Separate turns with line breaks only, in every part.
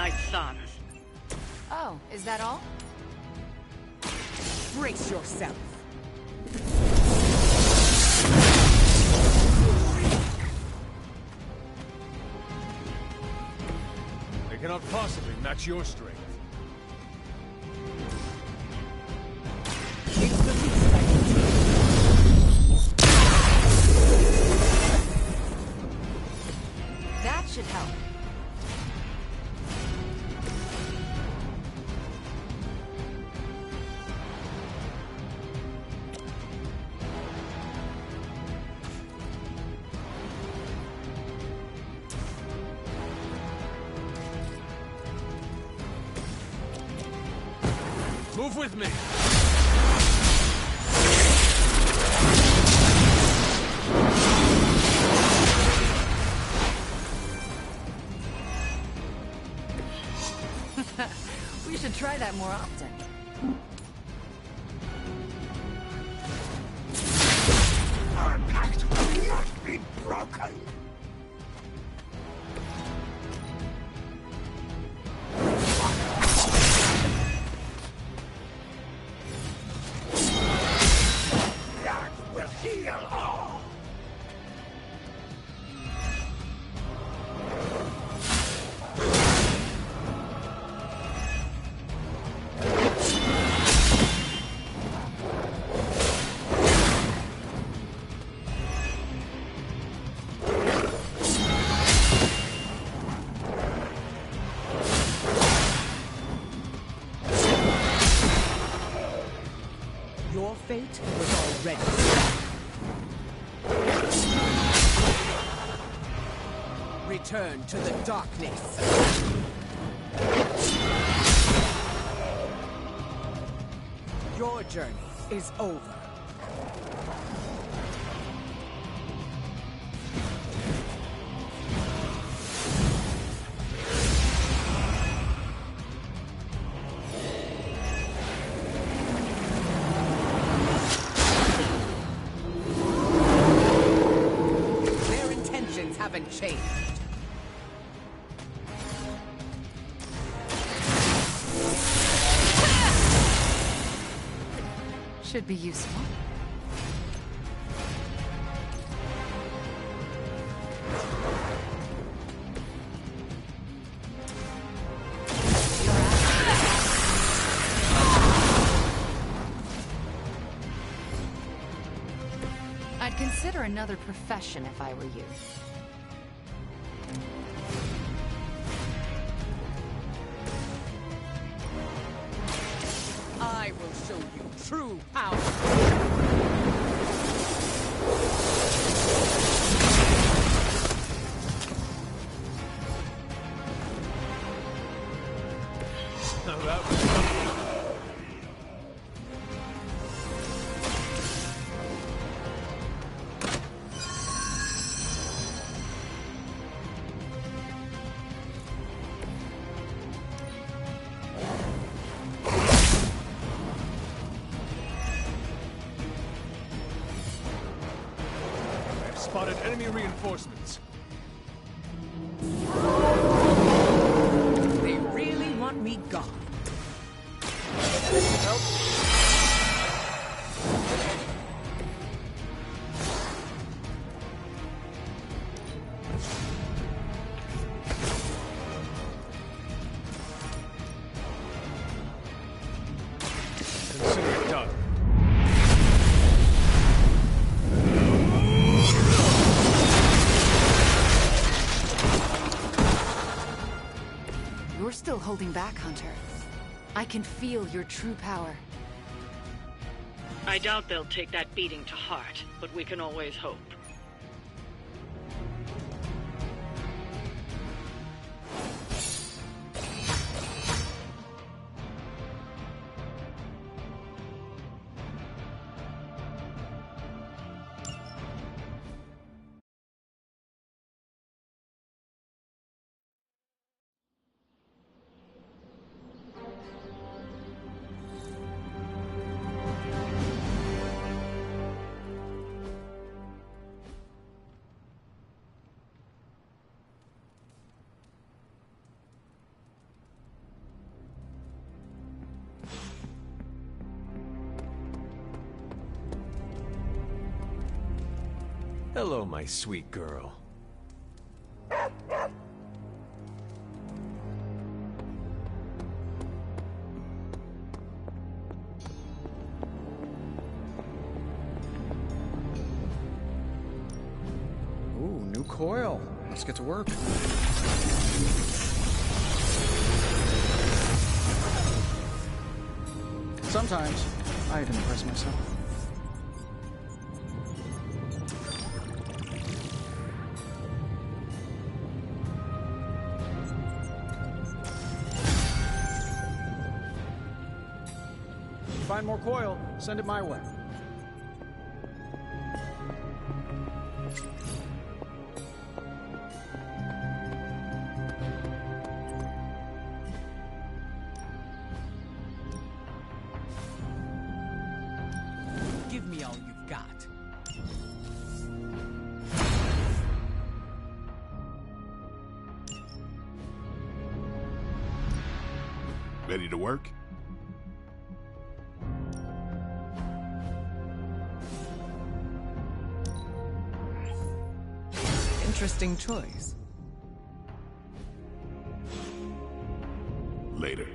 midnight suns.
Oh, is that all?
Brace yourself.
They cannot possibly match your strength.
It's the least I can do.
That should help.
Move with me!
We should try that more often.
Our pact will not be broken. That will heal all.
Your fate was already set. Return to the darkness. Your journey is over. Their intentions haven't changed.
Should be useful. I'd consider another profession if I were you.
I will show you true power.
Now that was fun. I've spotted enemy reinforcements.
They really want me gone.
Help! Consider it done.
You're still holding back, Hunter. I can feel your true power.
I doubt they'll take that beating to heart, but we can always hope.
Hello, my sweet girl.
Ooh, new coil. Let's get to work. Sometimes I'd impress myself. Find more coil, send it my way.
Give me all you've got.
Ready to work?
Interesting choice.
Later.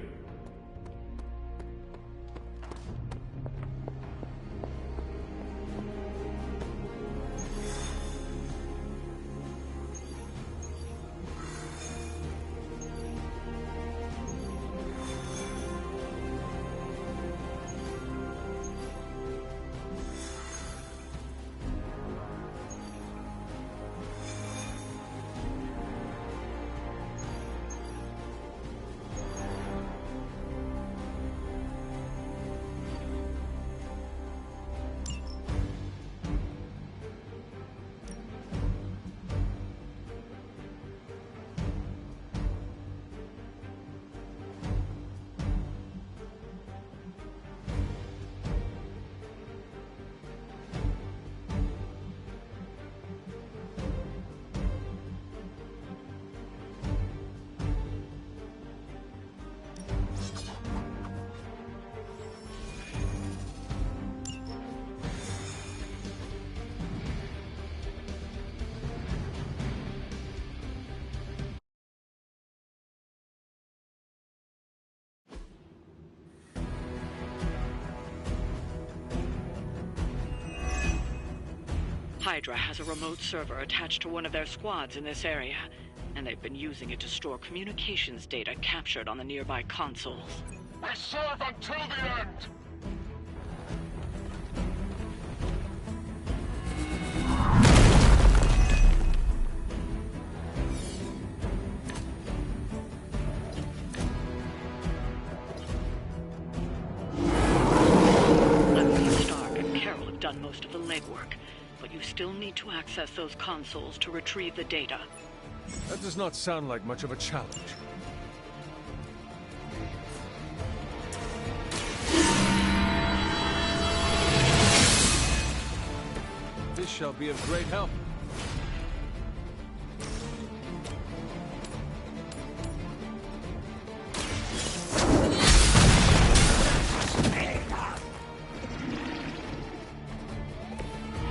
Hydra has a remote server attached to one of their squads in this area, and they've been using it to store communications data captured on the nearby consoles.
We serve until the end!
Stark and Carol have done most of the legwork, but you still need to access those consoles to retrieve the data.
That does not sound like much of a challenge. This shall be of great help.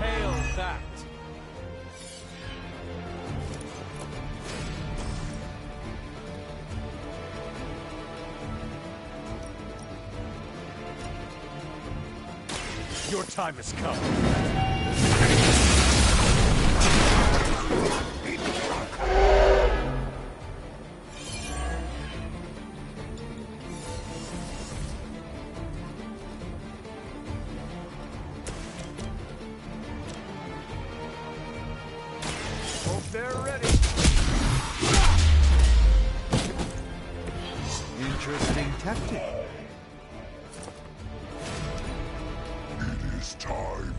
Hail that! Your time has come. Hope they're ready.
Interesting tactic.
It is time.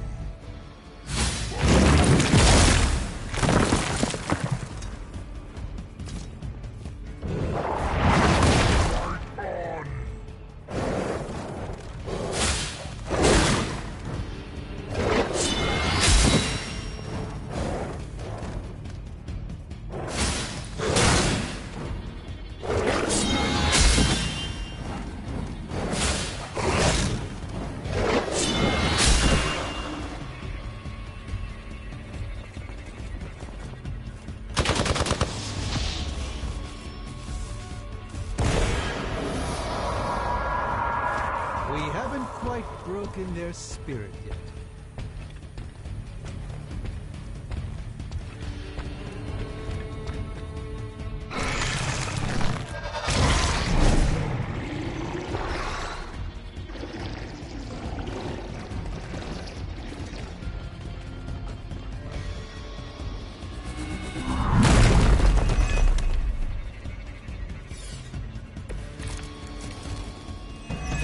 haven't quite broken their spirit yet.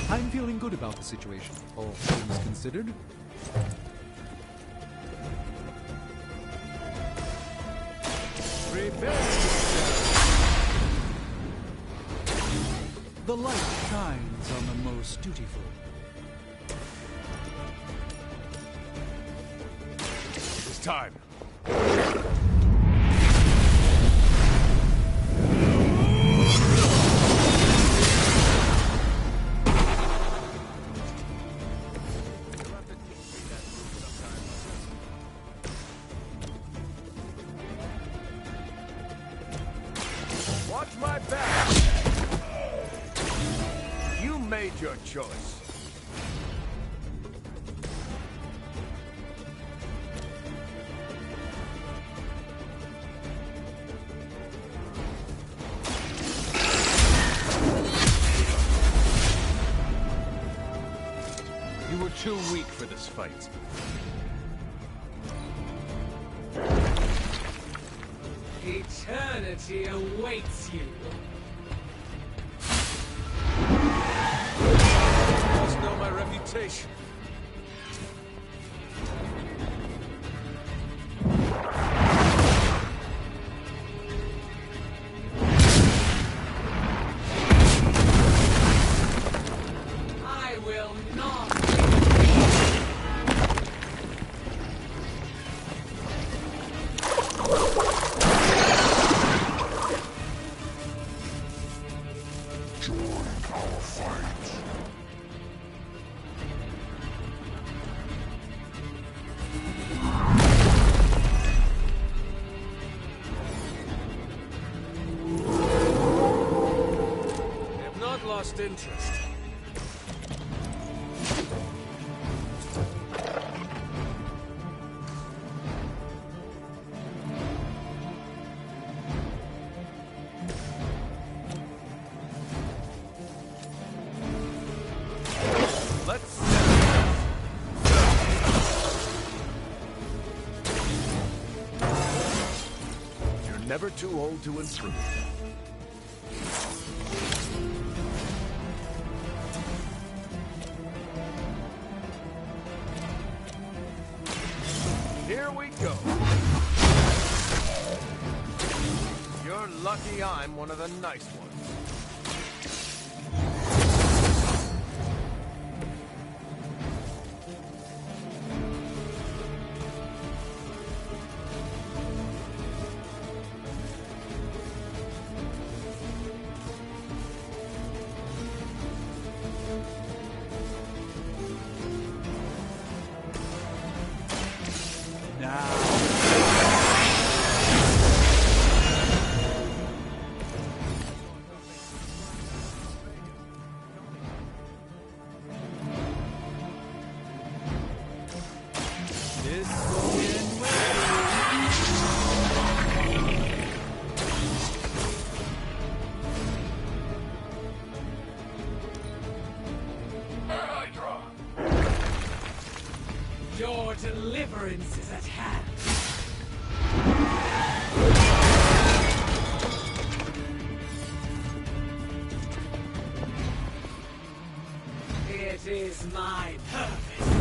I'm feeling good about the situation, all things considered. The light shines on the most dutiful.
It's time. Watch my back! You made your choice. You were too weak for this fight.
Eternity awaits you.
You must know my reputation.
I will not.
I have not lost interest. Let's You're never too old to improve. Here we go. You're lucky I'm one of the nice ones.
Your deliverance is at hand. It is my purpose.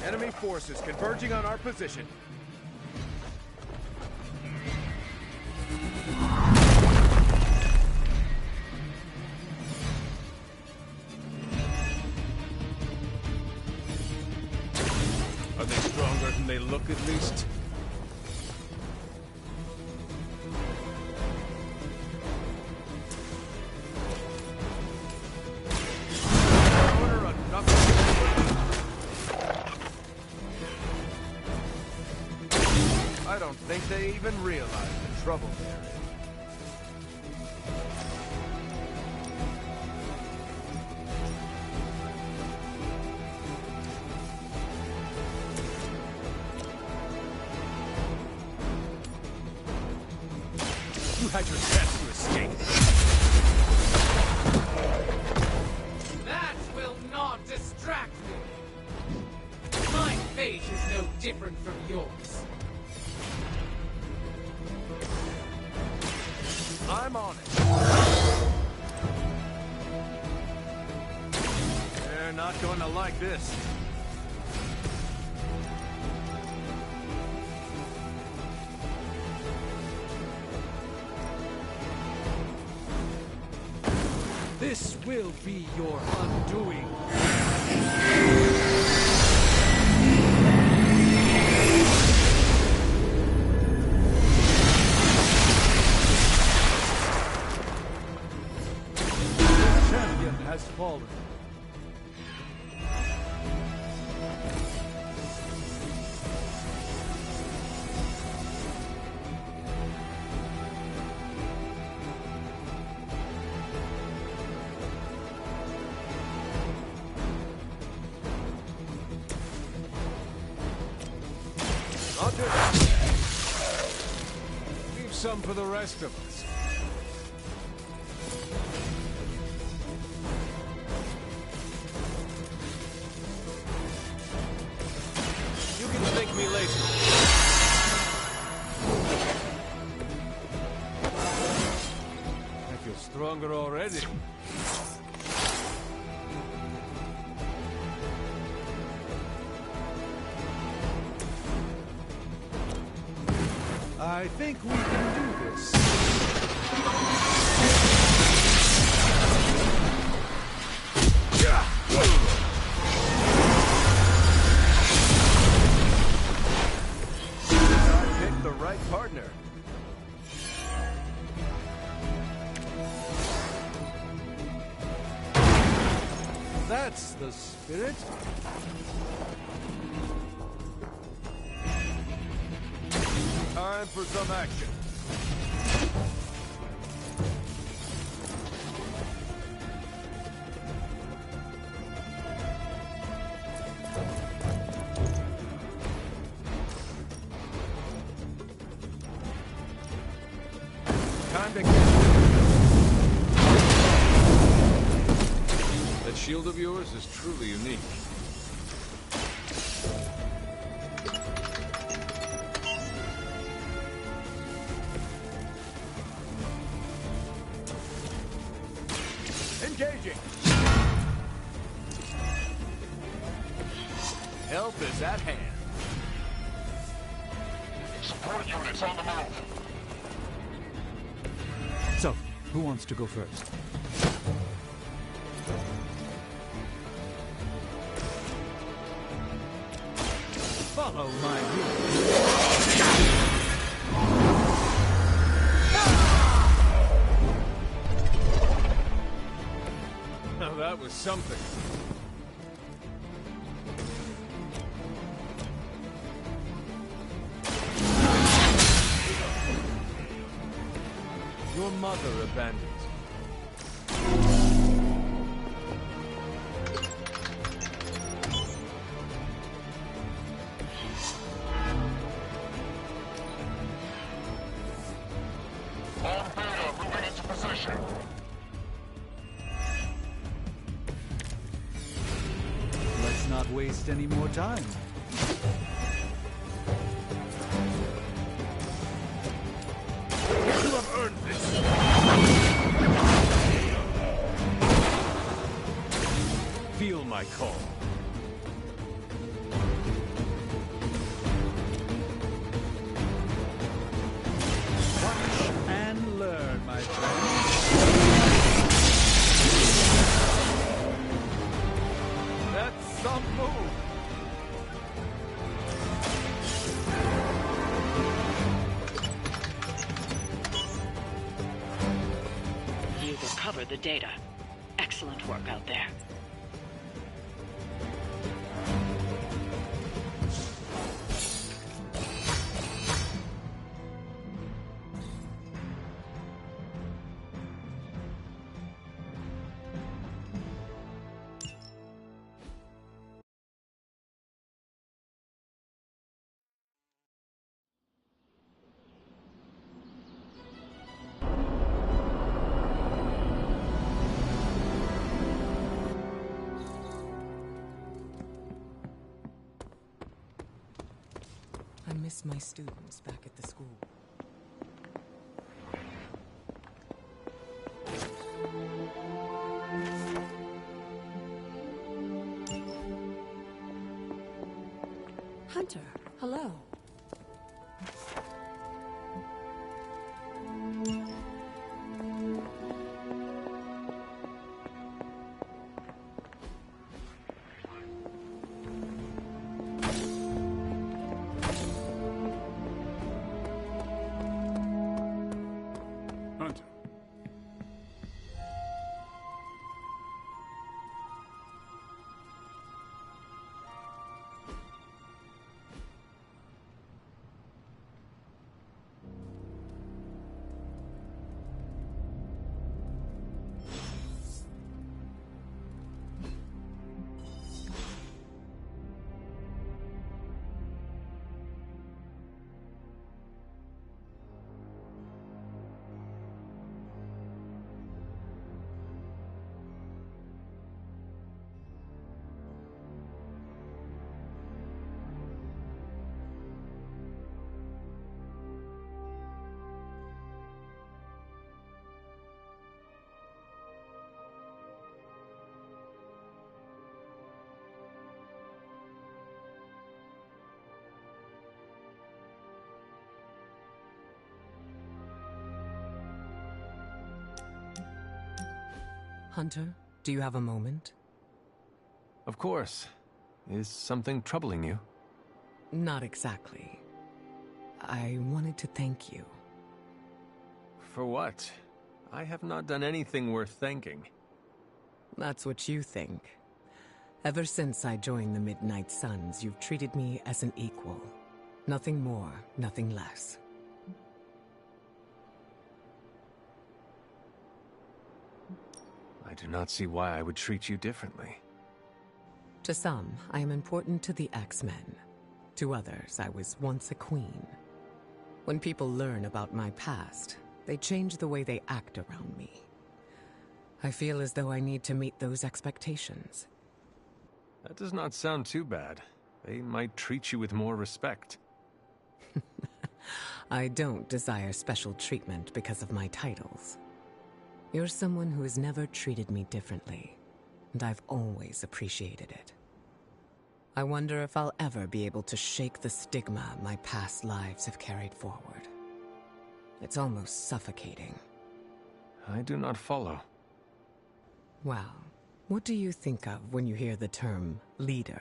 Enemy forces converging on our position.
at least.
Order a knuckle. I don't think they even realize the trouble they're in.
You had your chance to escape.
That will not distract me! My fate is no different from yours.
I'm on it. They're not going to like this.
This will be your undoing. The champion has fallen. Leave some for the rest of us.
You can thank me later.
I feel stronger already. I think we can do this.
I picked the right partner.
That's the spirit.
Time for some action. Time to
That shield of yours is truly unique.
engaging. Help is at hand.
Support units on the move.
So, who wants to go first? Follow my lead.
Now that was something. Your mother abandoned you.
On Beta, moving into position.
Let's not waste any more time.
You have earned this. Feel my call.
Watch and learn, my friend.
That's some move.
You've recovered the data. Excellent work out there.
I miss my students back at the school.
Hunter, hello.
Hunter.
Hunter, do you have a moment?
Of course. Is something troubling you?
Not exactly. I wanted to thank you.
For what? I have not done anything worth thanking.
That's what you think. Ever since I joined the Midnight Suns, you've treated me as an equal. Nothing more, nothing less.
I do not see why I would treat you differently.
To some, I am important to the X-Men. To others, I was once a queen. When people learn about my past, they change the way they act around me. I feel as though I need to meet those expectations.
That does not sound too bad. They might treat you with more respect.
I don't desire special treatment because of my titles. You're someone who has never treated me differently, and I've always appreciated it. I wonder if I'll ever be able to shake the stigma my past lives have carried forward. It's almost suffocating.
I do not follow.
Well, what do you think of when you hear the term leader?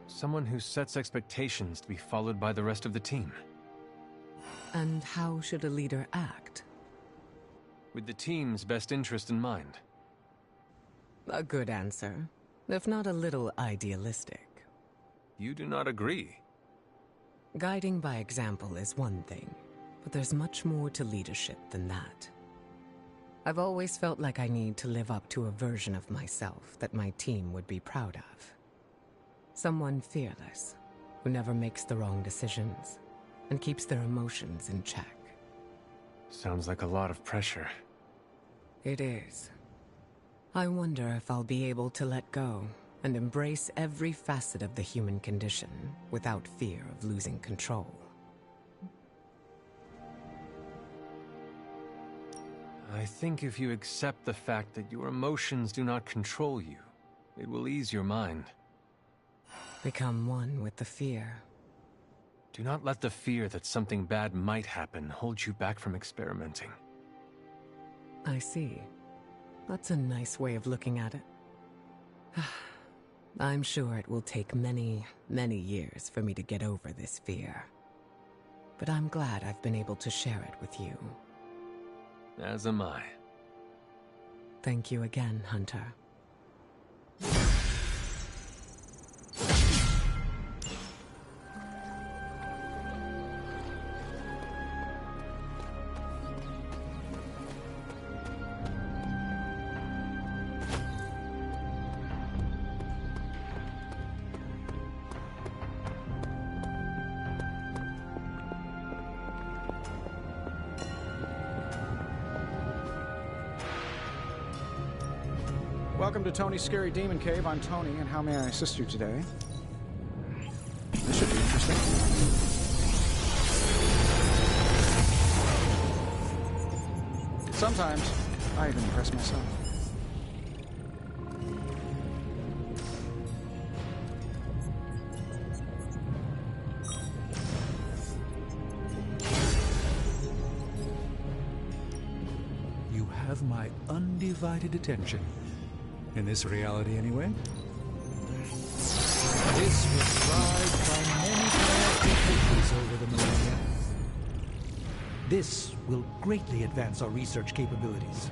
Someone who sets expectations to be followed by the rest of the team.
And how should a leader act?
With the team's best interest in mind.
A good answer, if not a little idealistic.
You do not agree.
Guiding by example is one thing, but there's much more to leadership than that. I've always felt like I need to live up to a version of myself that my team would be proud of. Someone fearless, who never makes the wrong decisions, and keeps their emotions in check.
Sounds like a lot of pressure.
It is. I wonder if I'll be able to let go and embrace every facet of the human condition without fear of losing control.
I think if you accept the fact that your emotions do not control you, it will ease your mind.
Become one with the fear.
Do not let the fear that something bad might happen hold you back from experimenting.
I see. That's a nice way of looking at it. I'm sure it will take many, many years for me to get over this fear. but I'm glad I've been able to share it with you.
As am I.
Thank you again, Hunter.
Welcome to Tony's Scary Demon Cave. I'm Tony, and how may I assist you today? This should be interesting. Sometimes, I even impress myself.
You have my undivided attention. In this reality, anyway. This was tried by many powerful countries over the millennia. This will greatly advance our research capabilities.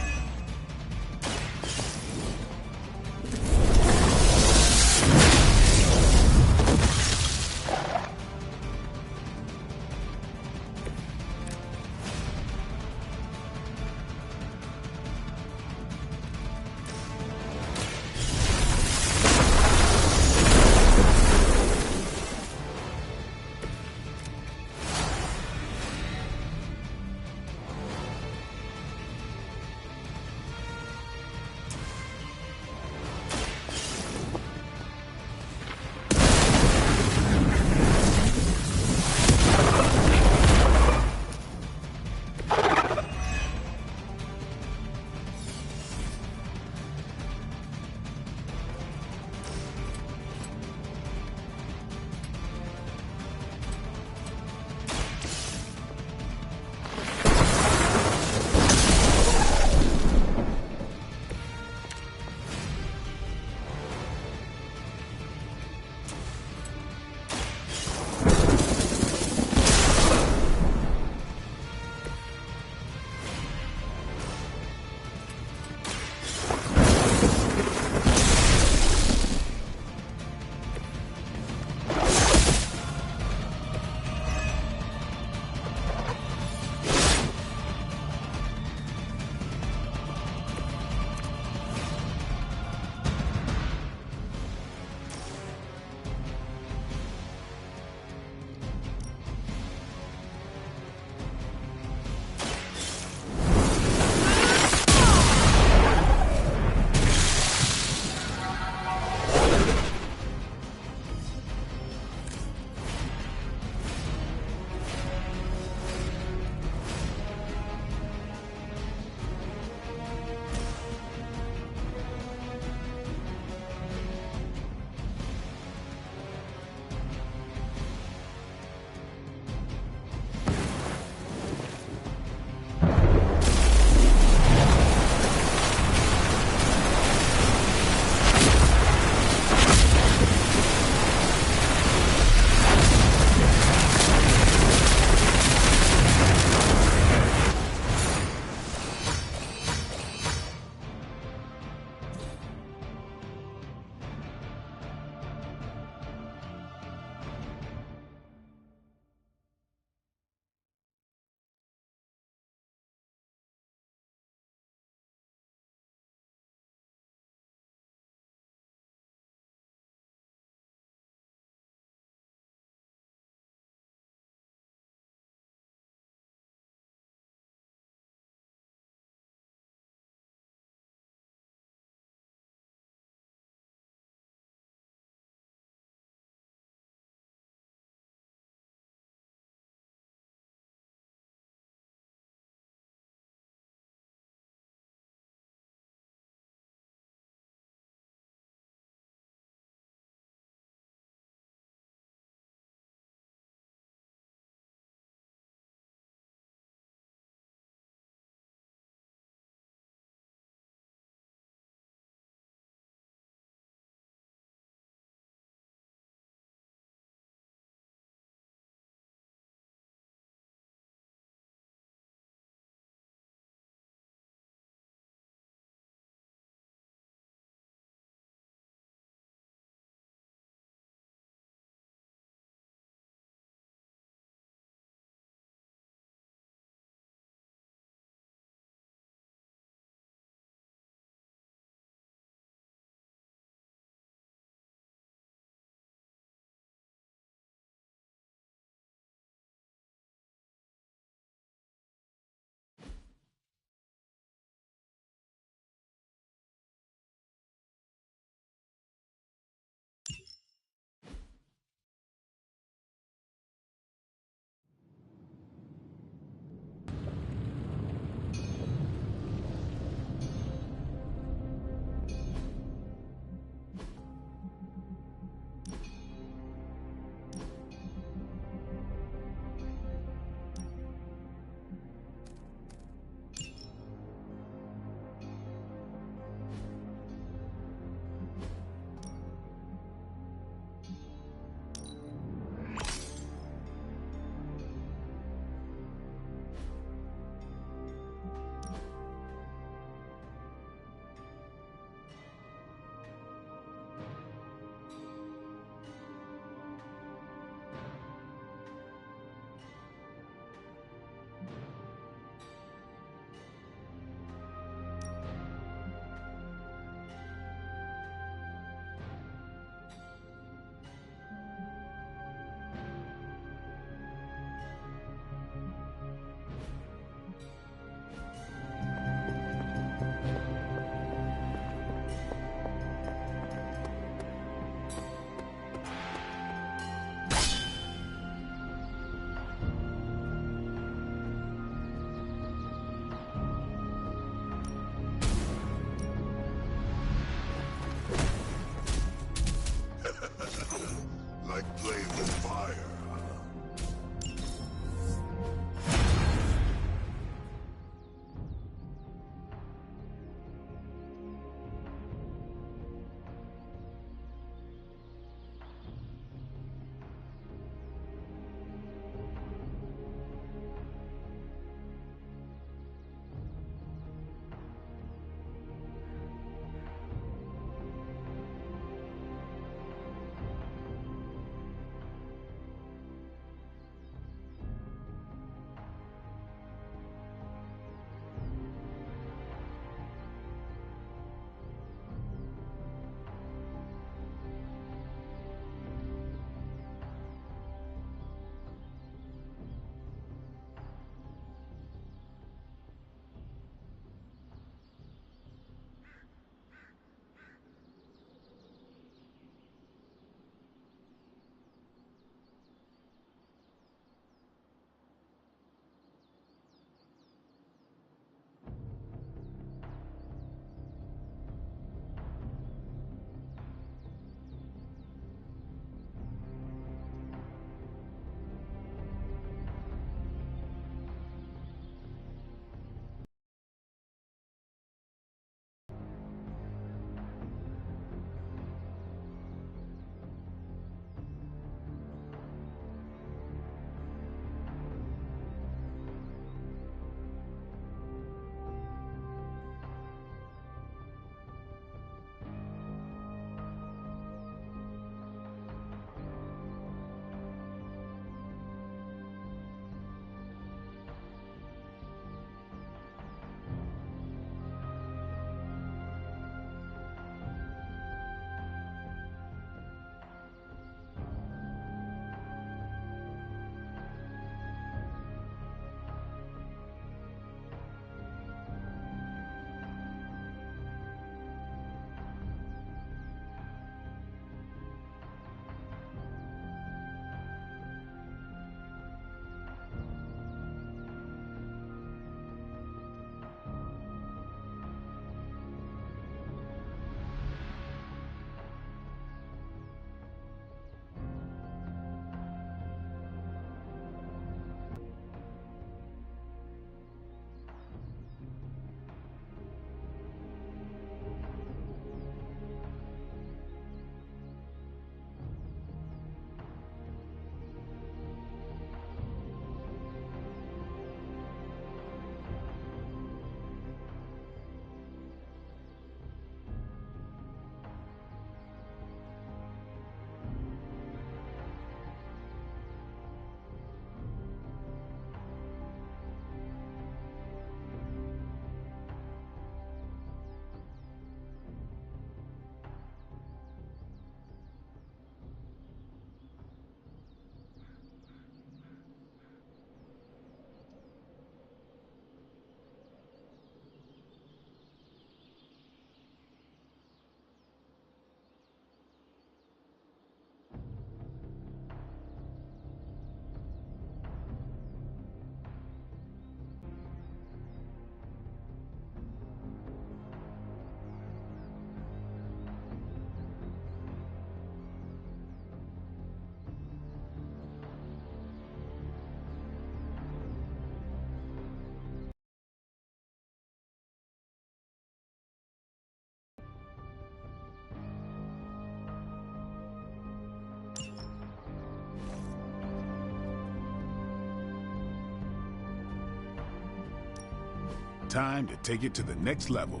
time to take it to the next level.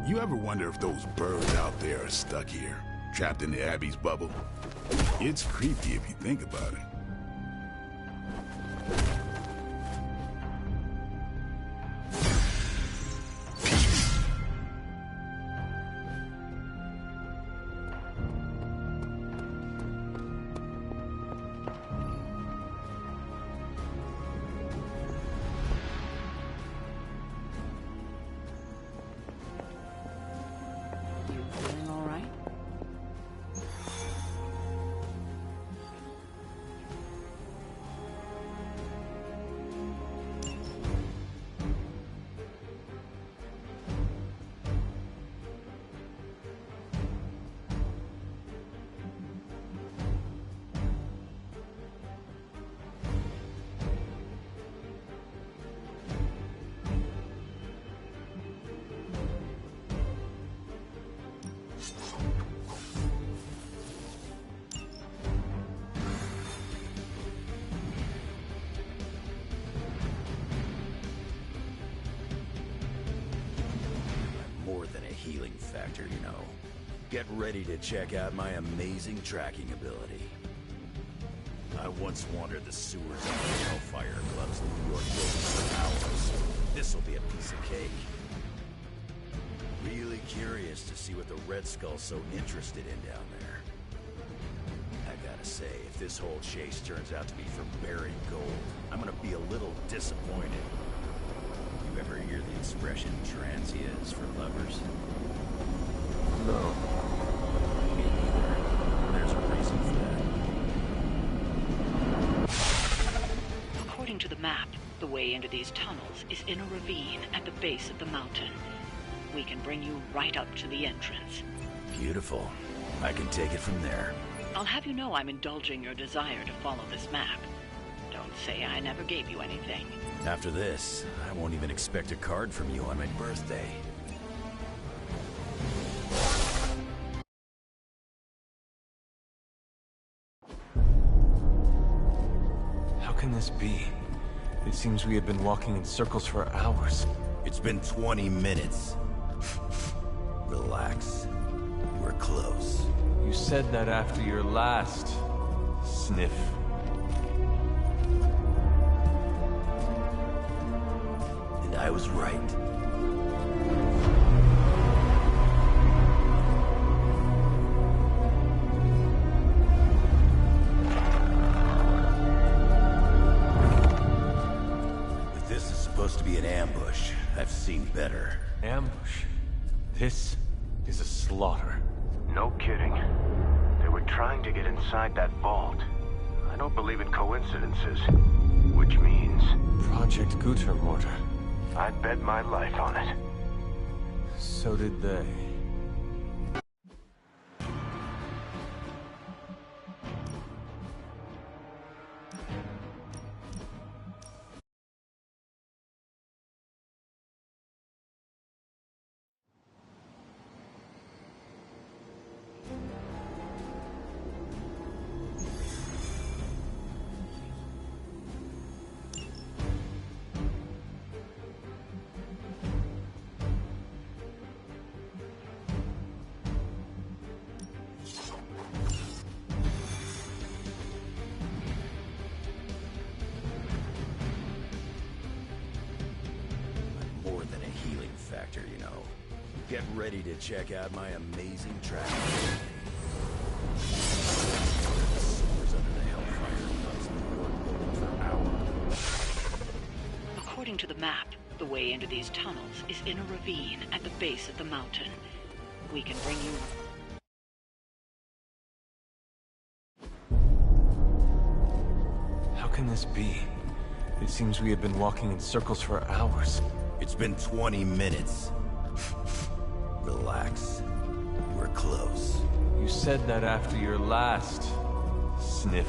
You ever wonder if those birds out there are stuck here, trapped in the Abbey's bubble? It's creepy if you think about it.
Feeling all right?
More than a healing factor, you know. Get ready to check out my amazing tracking ability. I once wandered the sewers of the Hellfire Club's New York building for hours. This'll be a piece of cake. Really curious to see what the Red Skull's so interested in down there. I gotta say, if this whole chase turns out to be for buried gold, I'm gonna be a little disappointed. You ever hear the expression transia is for lovers?
No.
Me neither. There's a reason for that.
According to the map, the way into these tunnels is in a ravine at the base of the mountain. We can bring you right up to the entrance.
Beautiful. I can take it from there.
I'll have you know I'm indulging your desire to follow this map. Don't say I never gave you anything.
After this, I won't even expect a card from you on my birthday.
How can this be? It seems we have been walking in circles for hours.
It's been 20 minutes. Relax. We're close.
You said that after your last sniff.
And I was right. If this is supposed to be an ambush, I've seen better.
Ambush. This is a slaughter.
No kidding. They were trying to get inside that vault. I don't believe in coincidences. Which means...
Project Gutermortar.
I'd bet my life on it.
So did they.
More than a healing factor, you know. Get ready to check out my amazing tracking ability. The sewers under the Hellfire Club's New York building for hours.
According to the map, the way into these tunnels is in a ravine at the base of the mountain. We can bring you...
How can this be? It seems we have been walking in circles for hours.
It's been 20 minutes. Relax. We're close.
You said that after your last sniff.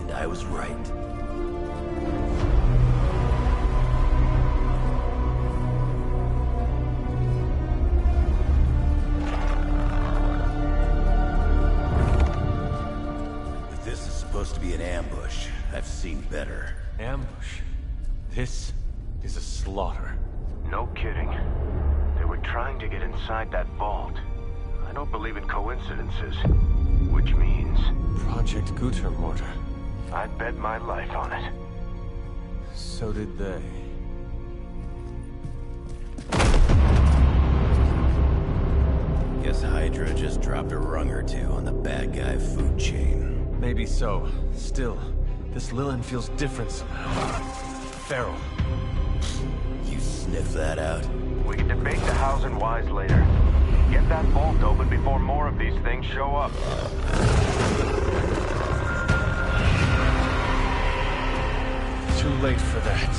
And I was right.
slaughter.
No kidding. They were trying to get inside that vault. I don't believe in coincidences. Which means...
Project Gutermortar.
I'd bet my life on it.
So did they.
Guess Hydra just dropped a rung or two on the bad guy food chain.
Maybe so. Still, this Lilin feels different somehow. Feral.
You sniff that out?
We can debate the hows and whys later. Get that vault open before more of these things show up.
Too late for that.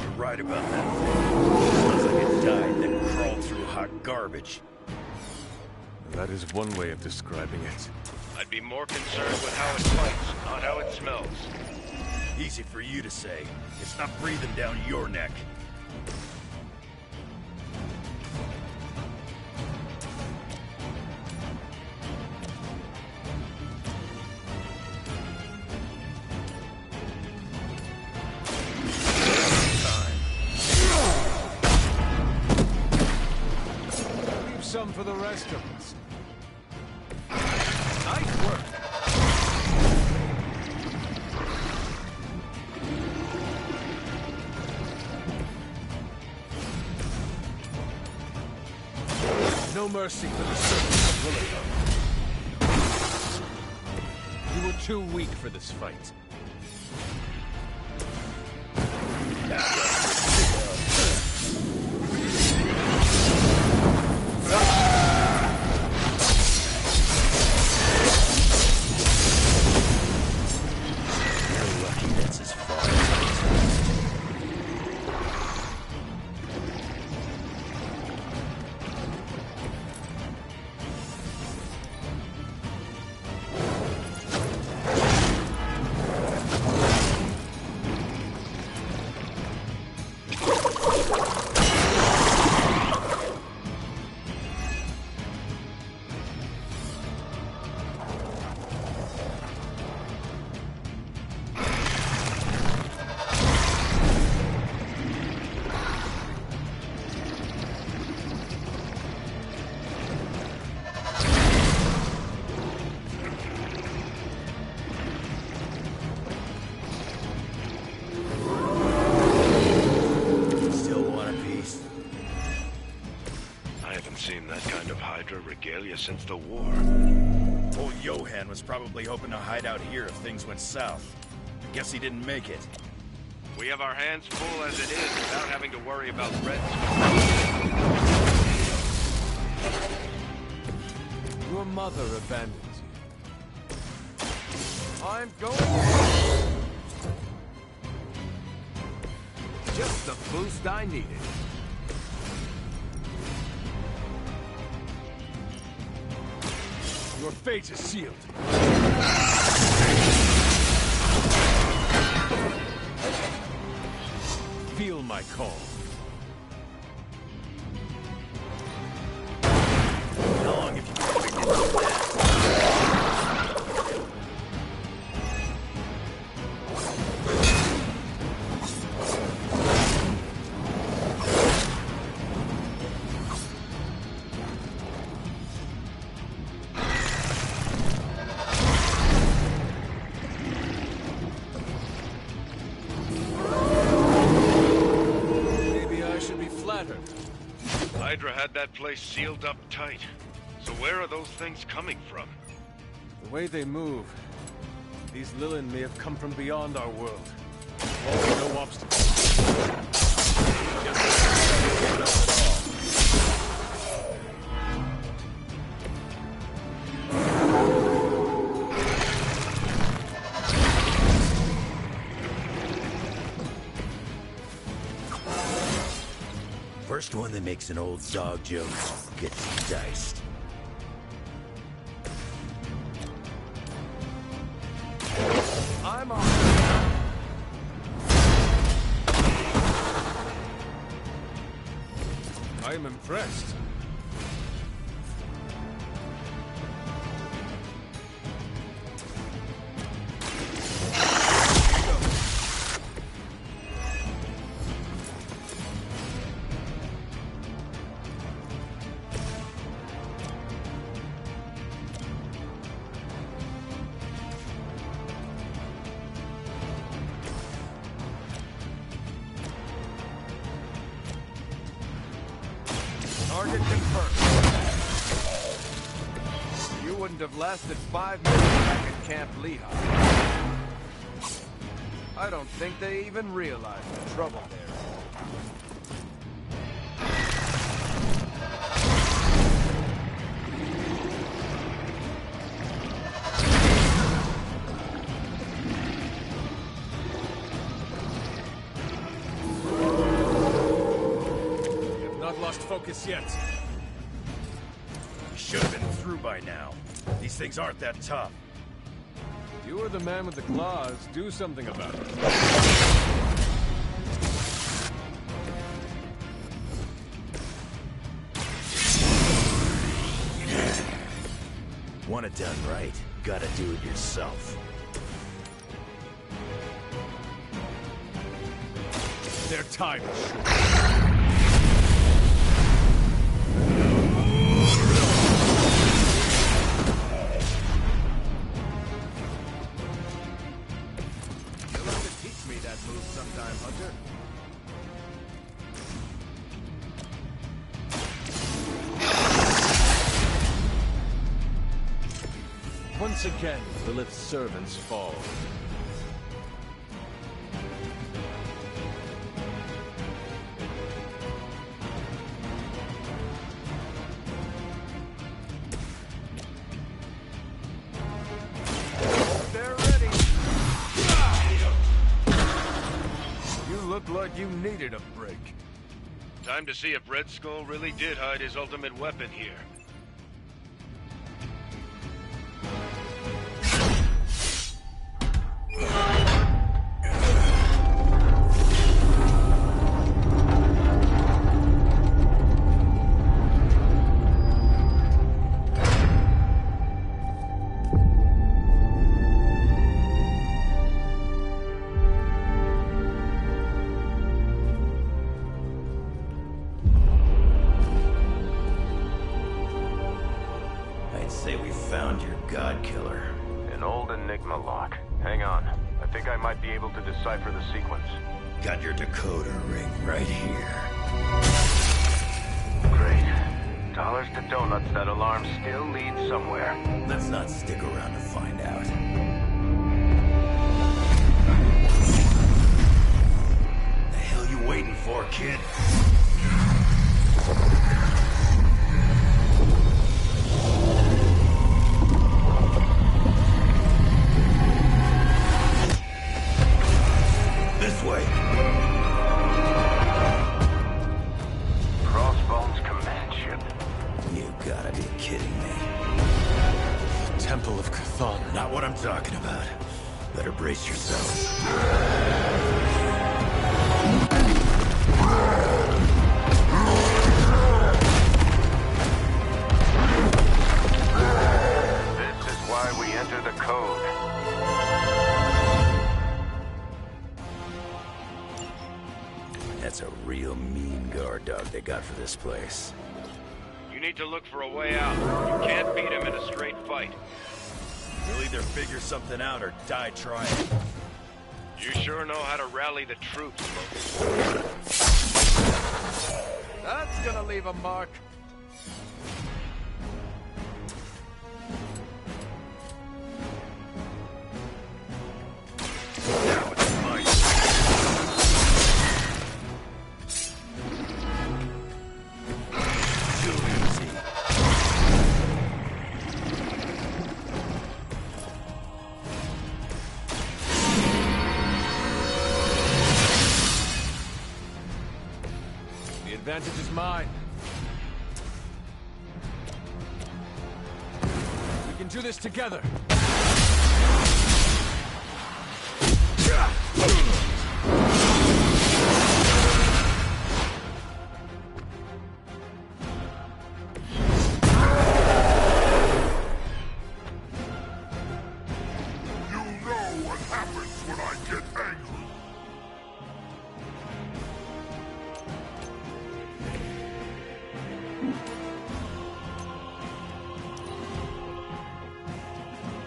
You're right about that thing. Sounds like it died, then crawled through hot garbage.
That is one way of describing it.
I'd be more concerned with how it fights, not how it smells.
Easy for you to say. It's not breathing down your neck.
Leave some for the rest of us. Nice work. No mercy for the servants of Lilith. You were too weak for this fight.
You're lucky that's as far as I
regalia since the war.
Old Johan was probably hoping to hide out here if things went south. Guess he didn't make it.
We have our hands full as it is without having to worry about Red.
Your mother abandons you. I'm going. Just the boost I needed. Your fate is sealed. Feel my call.
How long have you been predicting that?
Hydra had that place sealed up tight. So where are those things coming from?
The way they move, these Lilin may have come from beyond our world. No obstacles.
First one that makes an old dog joke gets diced.
I'm on. I am impressed. Target confirmed. You wouldn't have lasted 5 minutes back at Camp Lehigh. I don't think they even realize the trouble there. Focus yet.
We should have been through by now. These things aren't that tough.
You are the man with the claws. Do something about it.
Want it done right, gotta do it yourself.
Their time is short. Once again, Lilith's servants fall. They're ready! You look like you needed a break.
Time to see if Red Skull really did hide his ultimate weapon here.
Say we found your god killer.
An old Enigma lock. Hang on. I think I might be able to decipher the sequence.
Got your decoder ring right here.
Great. Dollars to donuts, that alarm still leads somewhere.
Let's not stick around to find out. The hell you waiting for, kid? This way.
Crossbones command ship.
You gotta be kidding me.
Temple of Cthulhu.
Not what I'm talking about. Better brace yourselves.
This is why we enter the code.
That's a real mean guard dog they got for this place.
You need to look for a way out. You can't beat him in a straight fight.
We'll either figure something out or die trying.
You sure know how to rally the troops, Loki.
That's gonna leave a mark.
Now it's mine. Too easy.
The advantage is mine. We can do this together.
You know what happens when I get angry.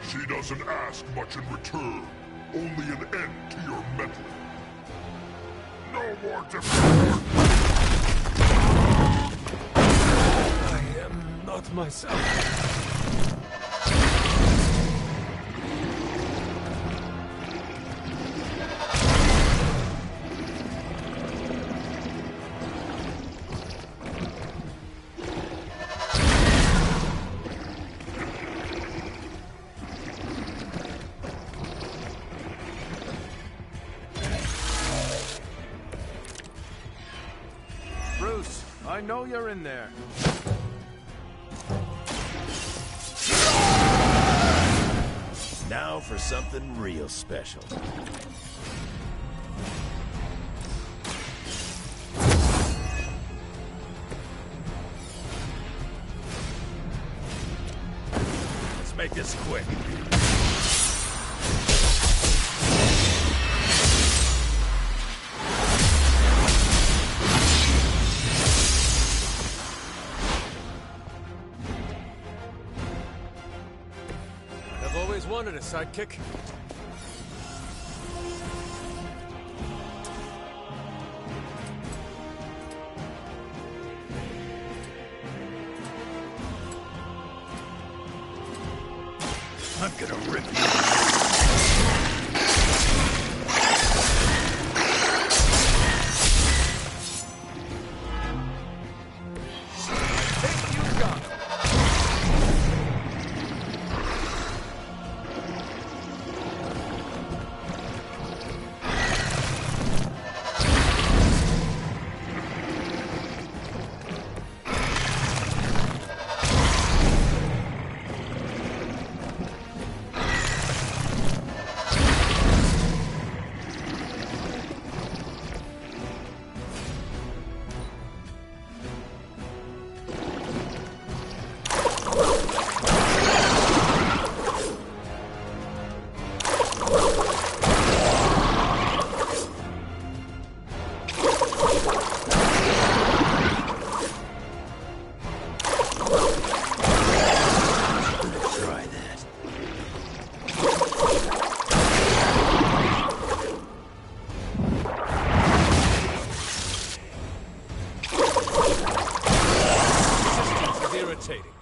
She doesn't ask much in return, only an end to your meddling. No more defense.
Not myself. Bruce, I know you're in there.
Now for something real special. Let's make this quick.
I've always wanted a sidekick.
I'm gonna rip you.
Think you got it.
Try that.
This is irritating.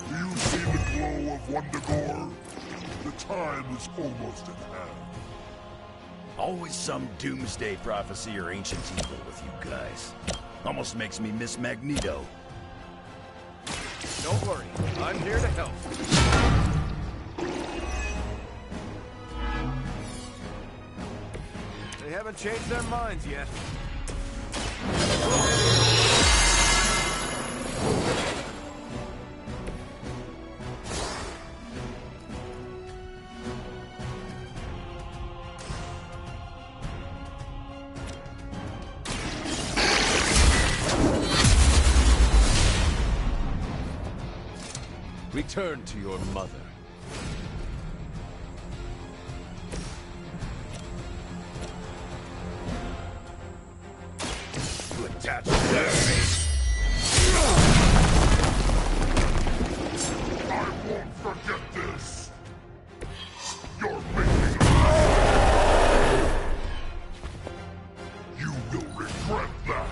Do you see the glow of Wondagore? The time is almost at hand.
Always some doomsday prophecy or ancient evil with you guys. Almost makes me miss Magneto.
Don't worry, I'm here to help. They haven't changed their minds yet. Return to your mother.
You attach to that.
I won't forget this. You're making You will regret that.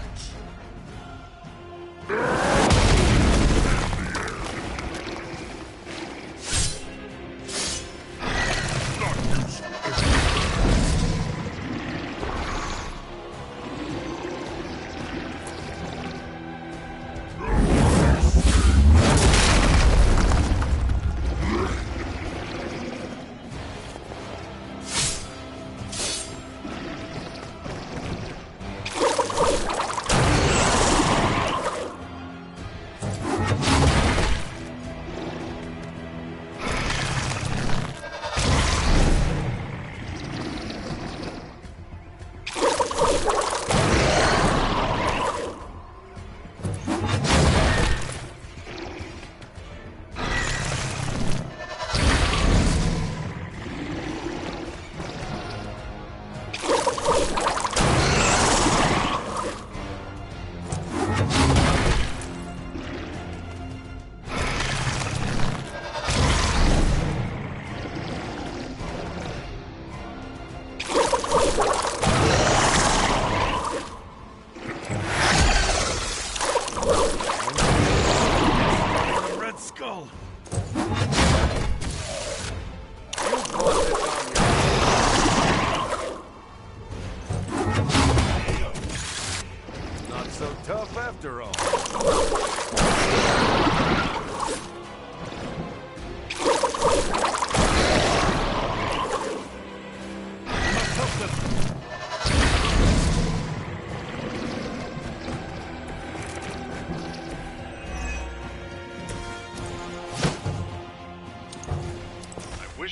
tough after all.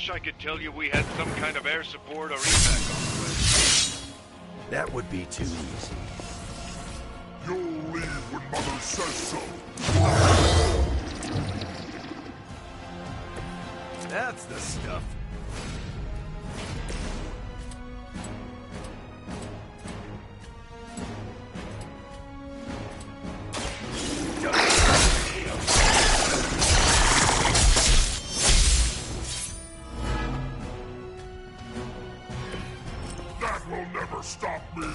I could tell you we had some kind of air support or evac on the way.
That would be too easy.
You'll leave when Mother says so.
That's the stuff.
Stop me!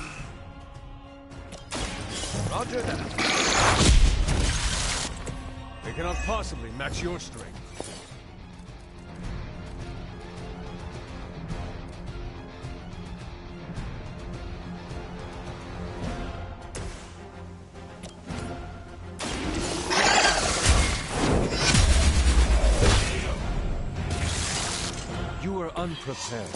Roger that. They cannot possibly match your strength. You are unprepared.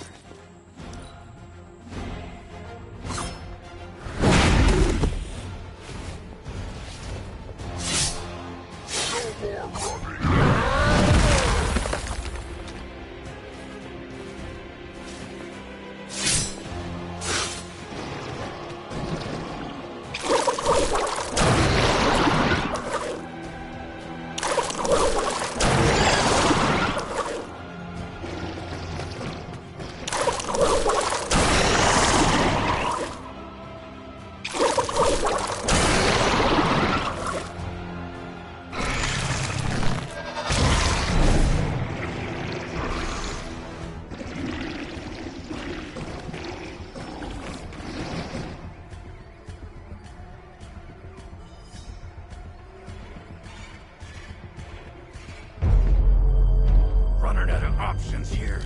Here.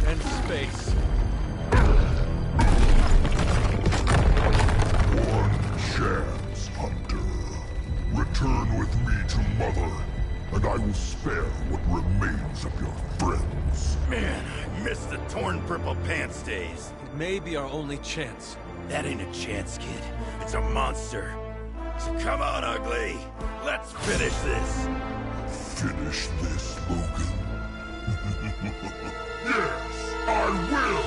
And space.
One chance, Hunter. Return with me to Mother, and I will spare what remains of your friends.
Man, I miss the torn purple pants days.
It may be our only chance.
That ain't a chance, kid. It's a monster. So come on, ugly. Let's finish this.
Finish this, Logan. Yes, I will!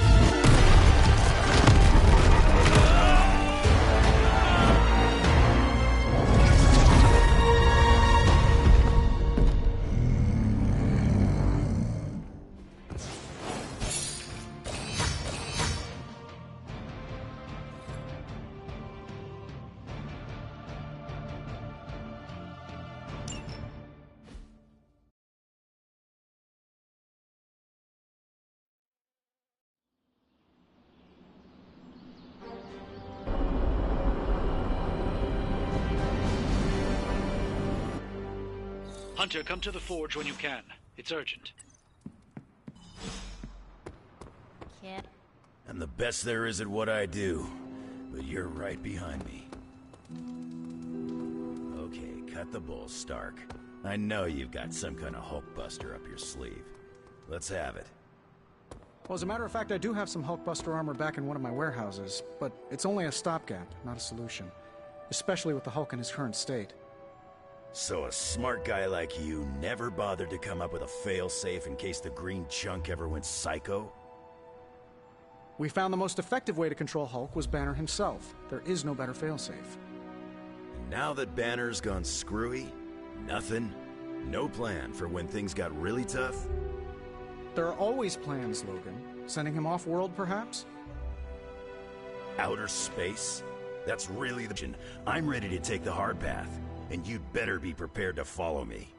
Hunter, come to the forge when you can. It's urgent.
Kid.
I'm the best there is at what I do, but you're right behind me. Okay, cut the bull, Stark. I know you've got some kind of Hulkbuster up your sleeve. Let's have it.
Well, as a matter of fact, I do have some Hulkbuster armor back in one of my warehouses, but it's only a stopgap, not a solution. Especially with the Hulk in his current state.
So a smart guy like you never bothered to come up with a fail-safe in case the green chunk ever went psycho?
We found the most effective way to control Hulk was Banner himself. There is no better failsafe.
And now that Banner's gone screwy, nothing? No plan for when things got really tough?
There are always plans, Logan. Sending him off-world, perhaps?
Outer space? That's really the... I'm ready to take the hard path. And you'd better be prepared to follow me.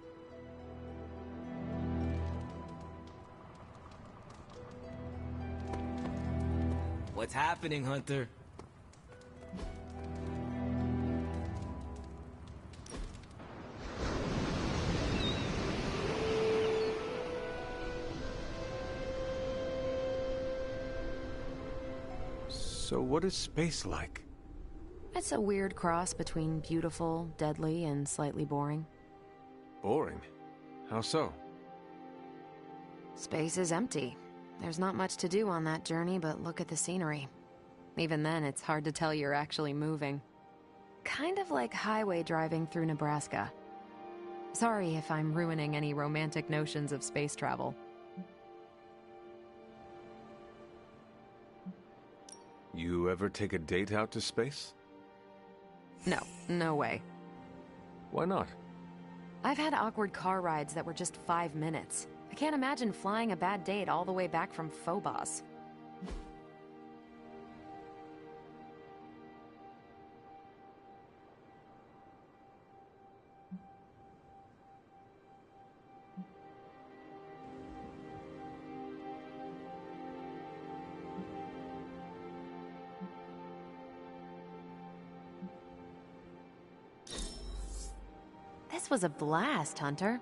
What's happening, Hunter?
So what is space like?
It's a weird cross between beautiful, deadly, and slightly boring.
Boring? How so?
Space is empty. There's not much to do on that journey, but look at the scenery. Even then, it's hard to tell you're actually moving. Kind of like highway driving through Nebraska. Sorry if I'm ruining any romantic notions of space travel.
You ever take a date out to space?
No, no way.
Why not?
I've had awkward car rides that were just 5 minutes. I can't imagine flying a bad date all the way back from Phobos. This was a blast, Hunter.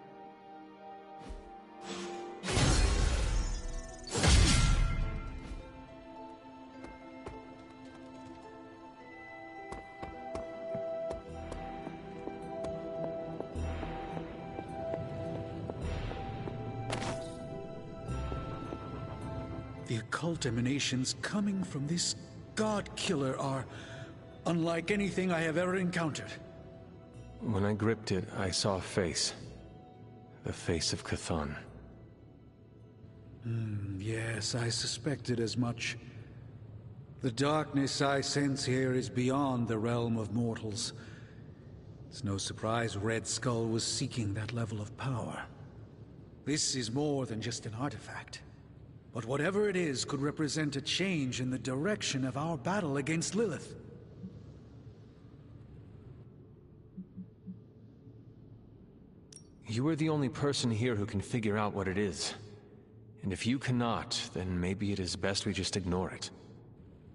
The occult emanations coming from this god killer are unlike anything I have ever encountered.
When I gripped it, I saw a face. The face of Cthulhu.
Yes, I suspected as much. The darkness I sense here is beyond the realm of mortals. It's no surprise Red Skull was seeking that level of power. This is more than just an artifact. But whatever it is could represent a change in the direction of our battle against Lilith.
You are the only person here who can figure out what it is. And if you cannot, then maybe it is best we just ignore it.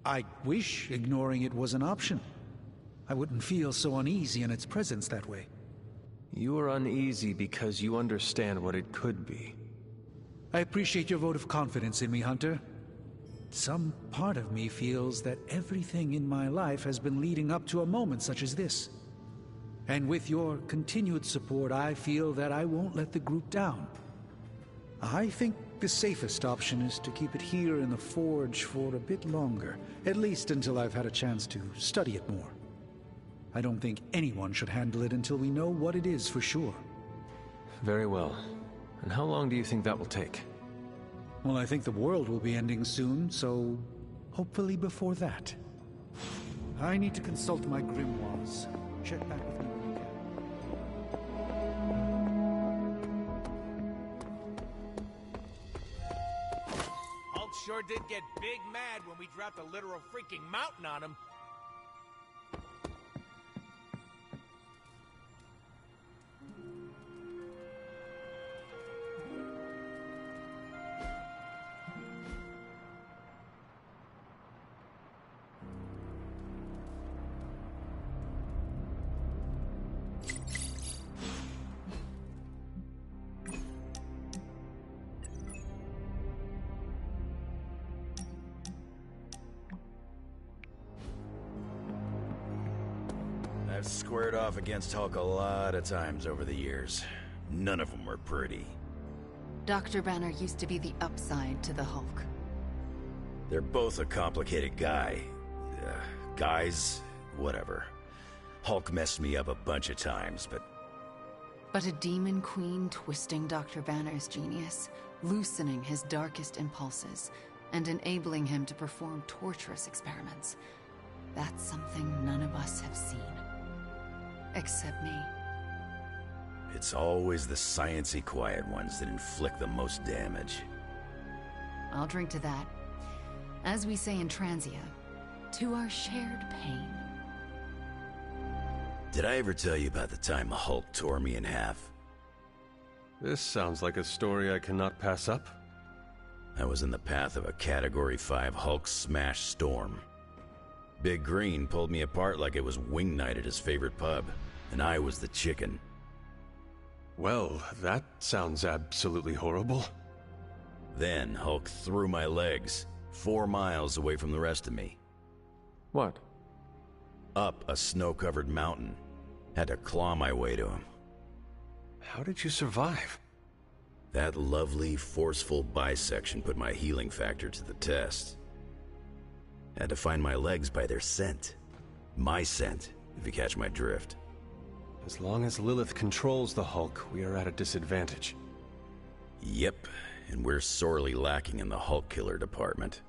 I wish ignoring it was an option. I wouldn't feel so uneasy in its presence that way.
You are uneasy because you understand what it could be.
I appreciate your vote of confidence in me, Hunter. Some part of me feels that everything in my life has been leading up to a moment such as this. And with your continued support, I feel that I won't let the group down. I think the safest option is to keep it here in the Forge for a bit longer, at least until I've had a chance to study it more. I don't think anyone should handle it until we know what it is for sure.
Very well. And how long do you think that will take?
Well, I think the world will be ending soon, so hopefully before that. I need to consult my grimoires. Check back with me when you can.
Hulk sure did get big mad when we dropped a literal freaking mountain on him.
I've squared off against Hulk a lot of times over the years. None of them were pretty.
Dr. Banner used to be the upside to the Hulk.
They're both a complicated guy. Guys, whatever. Hulk messed me up a bunch of times, but...
But a demon queen twisting Dr. Banner's genius, loosening his darkest impulses, and enabling him to perform torturous experiments. That's something none of us have seen. Except me.
It's always the sciencey quiet ones that inflict the most damage.
I'll drink to that. As we say in Transia, to our shared pain.
Did I ever tell you about the time Hulk tore me in half?
This sounds like a story I cannot pass up.
I was in the path of a Category 5 Hulk smash storm. Big Green pulled me apart like it was wing night at his favorite pub, and I was the chicken.
Well, that sounds absolutely horrible.
Then Hulk threw my legs, 4 miles away from the rest of me.
What?
up a snow-covered mountain. Had to claw my way to him.
How did you survive?
That lovely, forceful bisection put my healing factor to the test. Had to find my legs by their scent. My scent, if you catch my drift.
As long as Lilith controls the Hulk, we are at a disadvantage.
Yep, and we're sorely lacking in the Hulk killer department.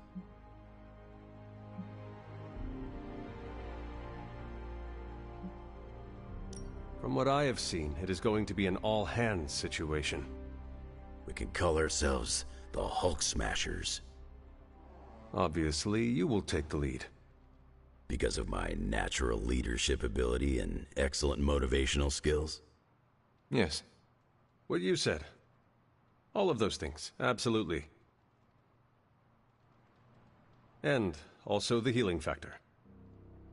From what I have seen, it is going to be an all-hands situation.
We can call ourselves the Hulk Smashers.
Obviously, you will take the lead.
Because of my natural leadership ability and excellent motivational skills?
Yes. What you said. All of those things, absolutely. And also the healing factor.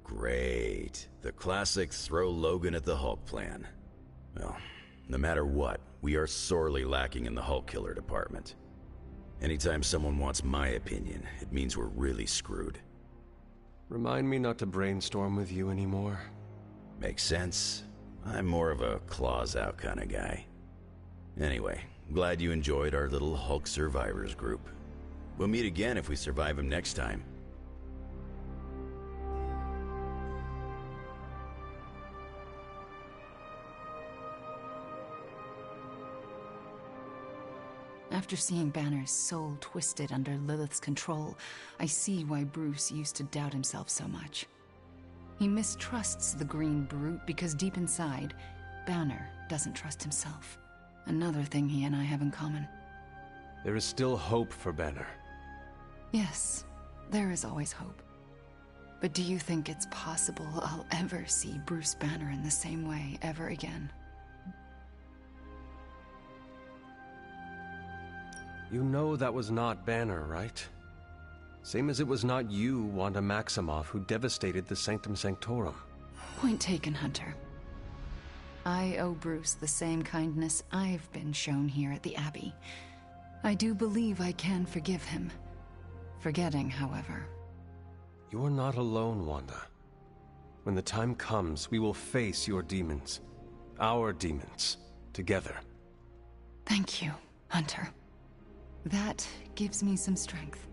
Great. The classic throw Logan at the Hulk plan. Well, no matter what, we are sorely lacking in the Hulk killer department. Anytime someone wants my opinion, it means we're really screwed.
Remind me not to brainstorm with you anymore.
Makes sense. I'm more of a claws out kind of guy. Anyway, glad you enjoyed our little Hulk survivors group. We'll meet again if we survive him next time.
After seeing Banner's soul twisted under Lilith's control, I see why Bruce used to doubt himself so much. He mistrusts the green brute because deep inside, Banner doesn't trust himself. Another thing he and I have in common.
There is still hope for Banner.
Yes, there is always hope. But do you think it's possible I'll ever see Bruce Banner in the same way ever again?
You know that was not Banner, right? Same as it was not you, Wanda Maximoff, who devastated the Sanctum Sanctorum.
Point taken, Hunter. I owe Bruce the same kindness I've been shown here at the Abbey. I do believe I can forgive him. Forgetting, however.
You are not alone, Wanda. When the time comes, we will face your demons. Our demons. Together.
Thank you, Hunter. That gives me some strength.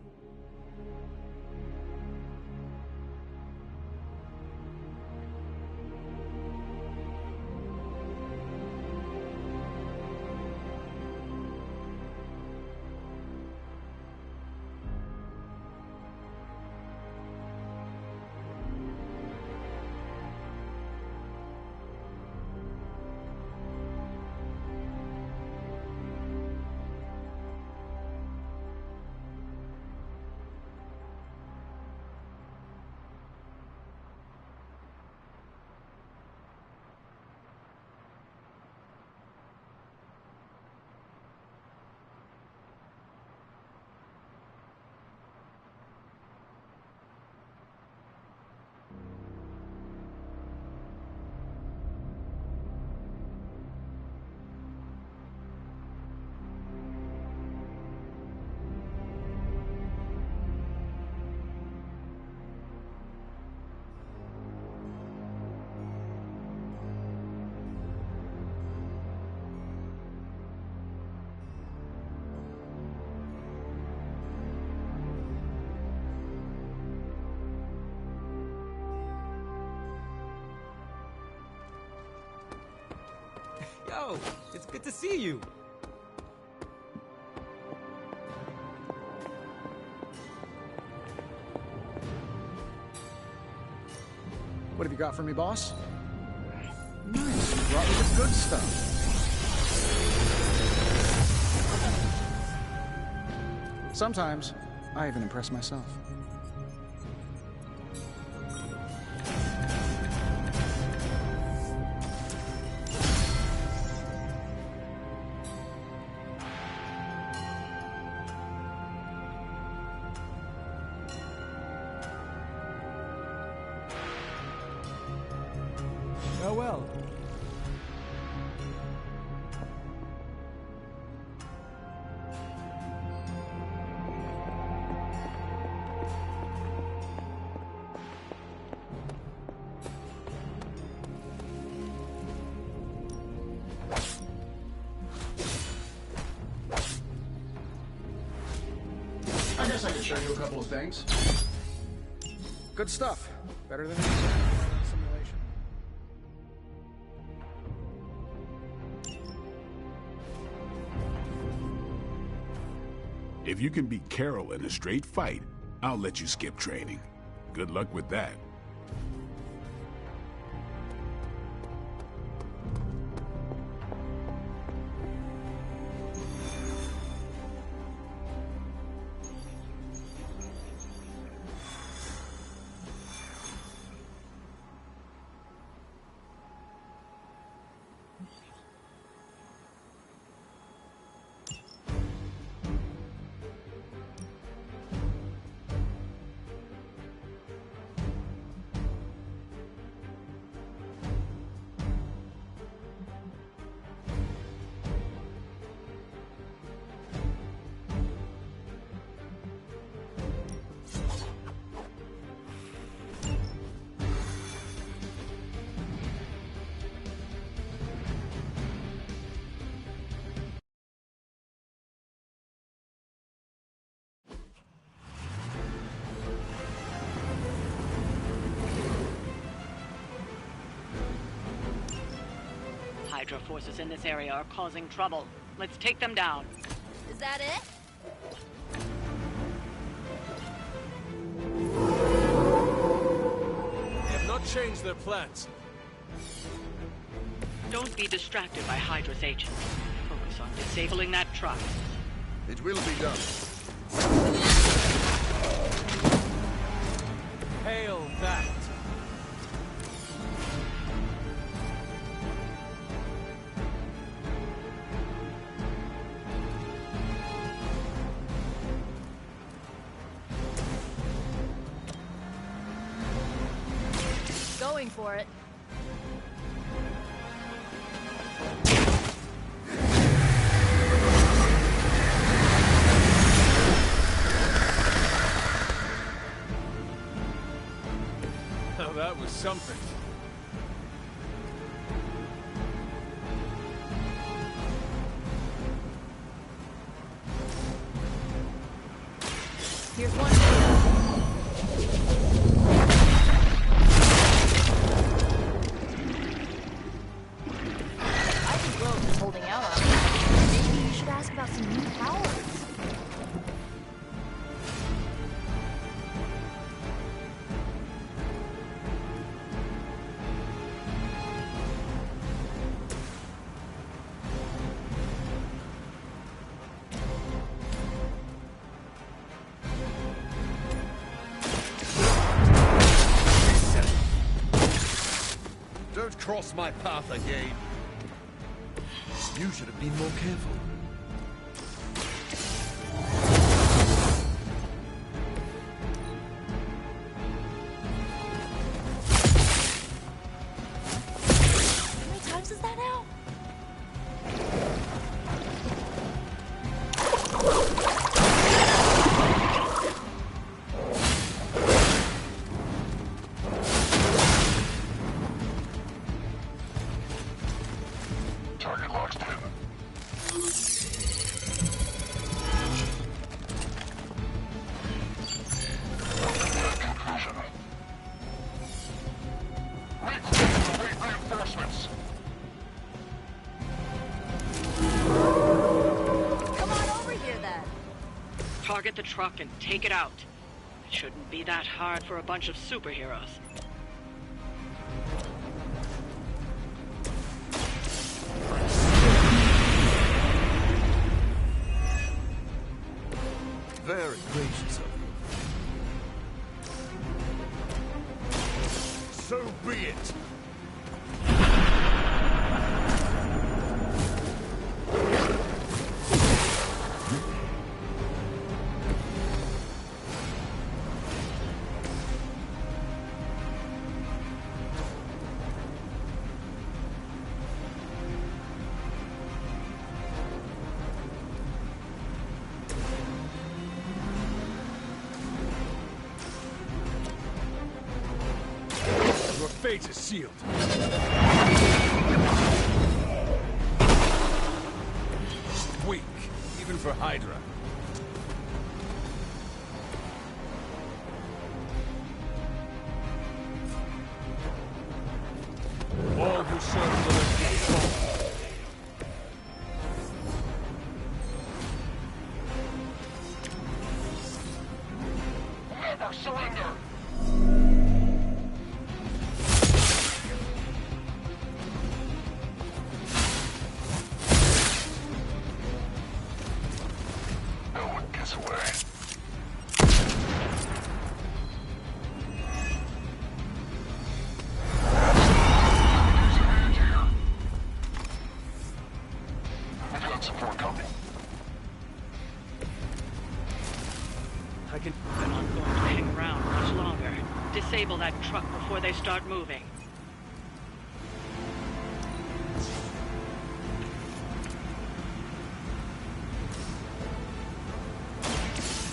Yo, it's good to see you.
What have you got for me, boss? Nice, you brought me the good stuff. Sometimes, I even impress myself.
Oh well.
show you a couple of things?
Good stuff. Better than any simulation.
If you can beat Carol in a straight fight, I'll let you skip training. Good luck with that.
Hydra forces in this area are causing trouble. Let's take them down.
Is that it?
They have not changed their plans.
Don't be distracted by Hydra's agents. Focus on disabling that truck.
It will be done.
Hail that!
Going for it.
Now that was something.
Here's one. I think Rose is holding out on me. Maybe you should ask about some new powers.
Don't cross my path again. You should have been more careful.
How many times is that now?
Target locked in. Conclusion. Await reinforcements.
Come on over here then.
Target the truck and take it out. It shouldn't be that hard for a bunch of superheroes.
Very gracious of you. So be it. Your fate is sealed. Weak, even for Hydra.
truck before they start moving.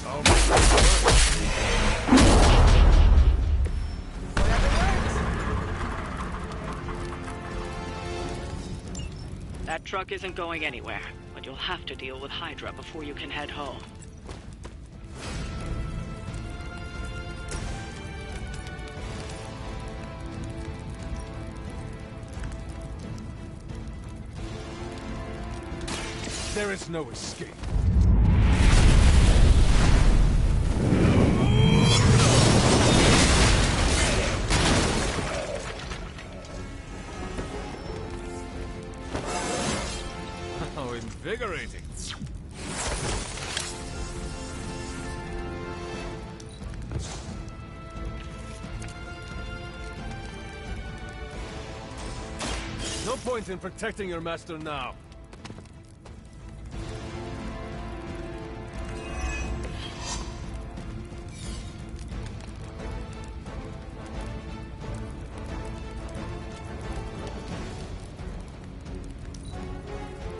Oh my God.
That truck isn't going anywhere, but you'll have to deal with Hydra before you can head home.
There is no escape. How invigorating. No point in protecting your master now.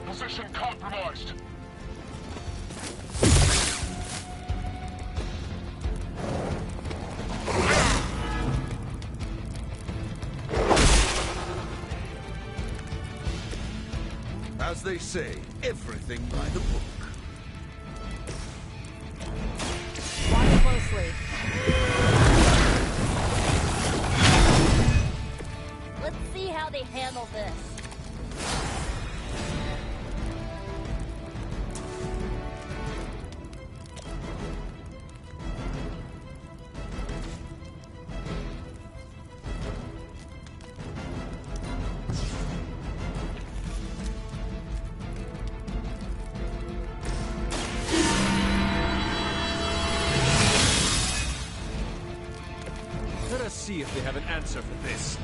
Position compromised.
As they say, everything by the book.
Watch closely. Let's see how they handle this.
Let us see if they have an answer for this.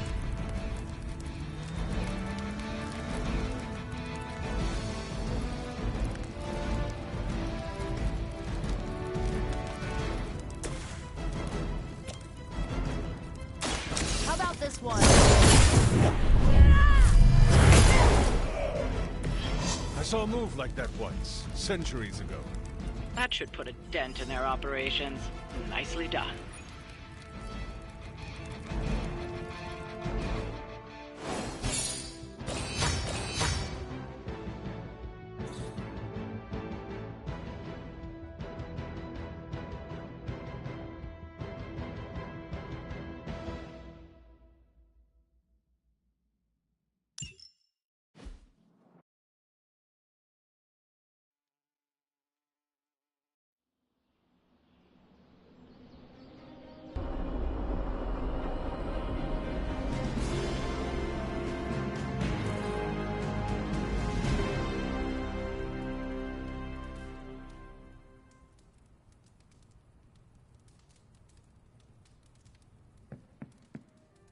How about this one?
I saw a move like that once, centuries ago.
That should put a dent in their operations. Nicely done.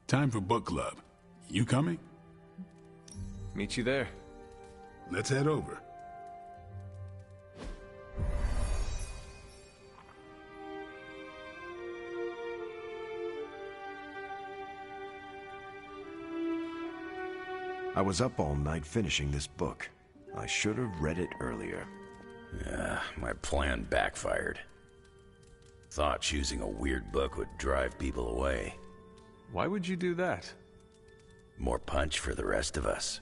Time for book club. You coming?
Meet you there.
Let's head over.
I was up all night finishing this book. I should have read it earlier.
Yeah, my plan backfired. Thought choosing a weird book would drive people away.
Why would you do that?
More punch for the rest of us.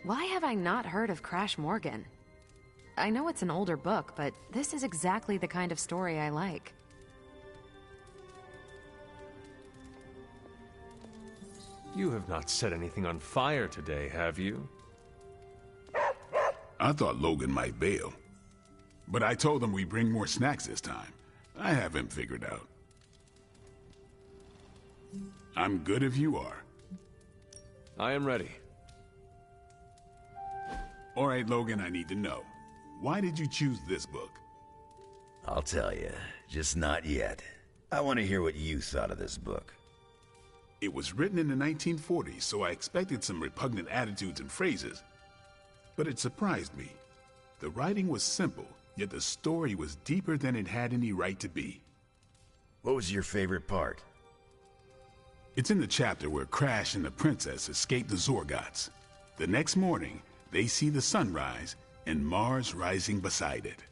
Why have I not heard of Crash Morgan? I know it's an older book, but this is exactly the kind of story I like.
You have not set anything on fire today, have you?
I thought Logan might bail. But I told him we'd bring more snacks this time. I have him figured out. I'm good if you are.
I am ready.
All right, Logan, I need to know. Why did you choose this book?
I'll tell you, just not yet. I want to hear what you thought of this book.
It was written in the 1940s, so I expected some repugnant attitudes and phrases. But it surprised me. The writing was simple, yet the story was deeper than it had any right to be.
What was your favorite part?
It's in the chapter where Crash and the princess escape the Zorgots. The next morning, they see the sunrise and Mars rising beside it.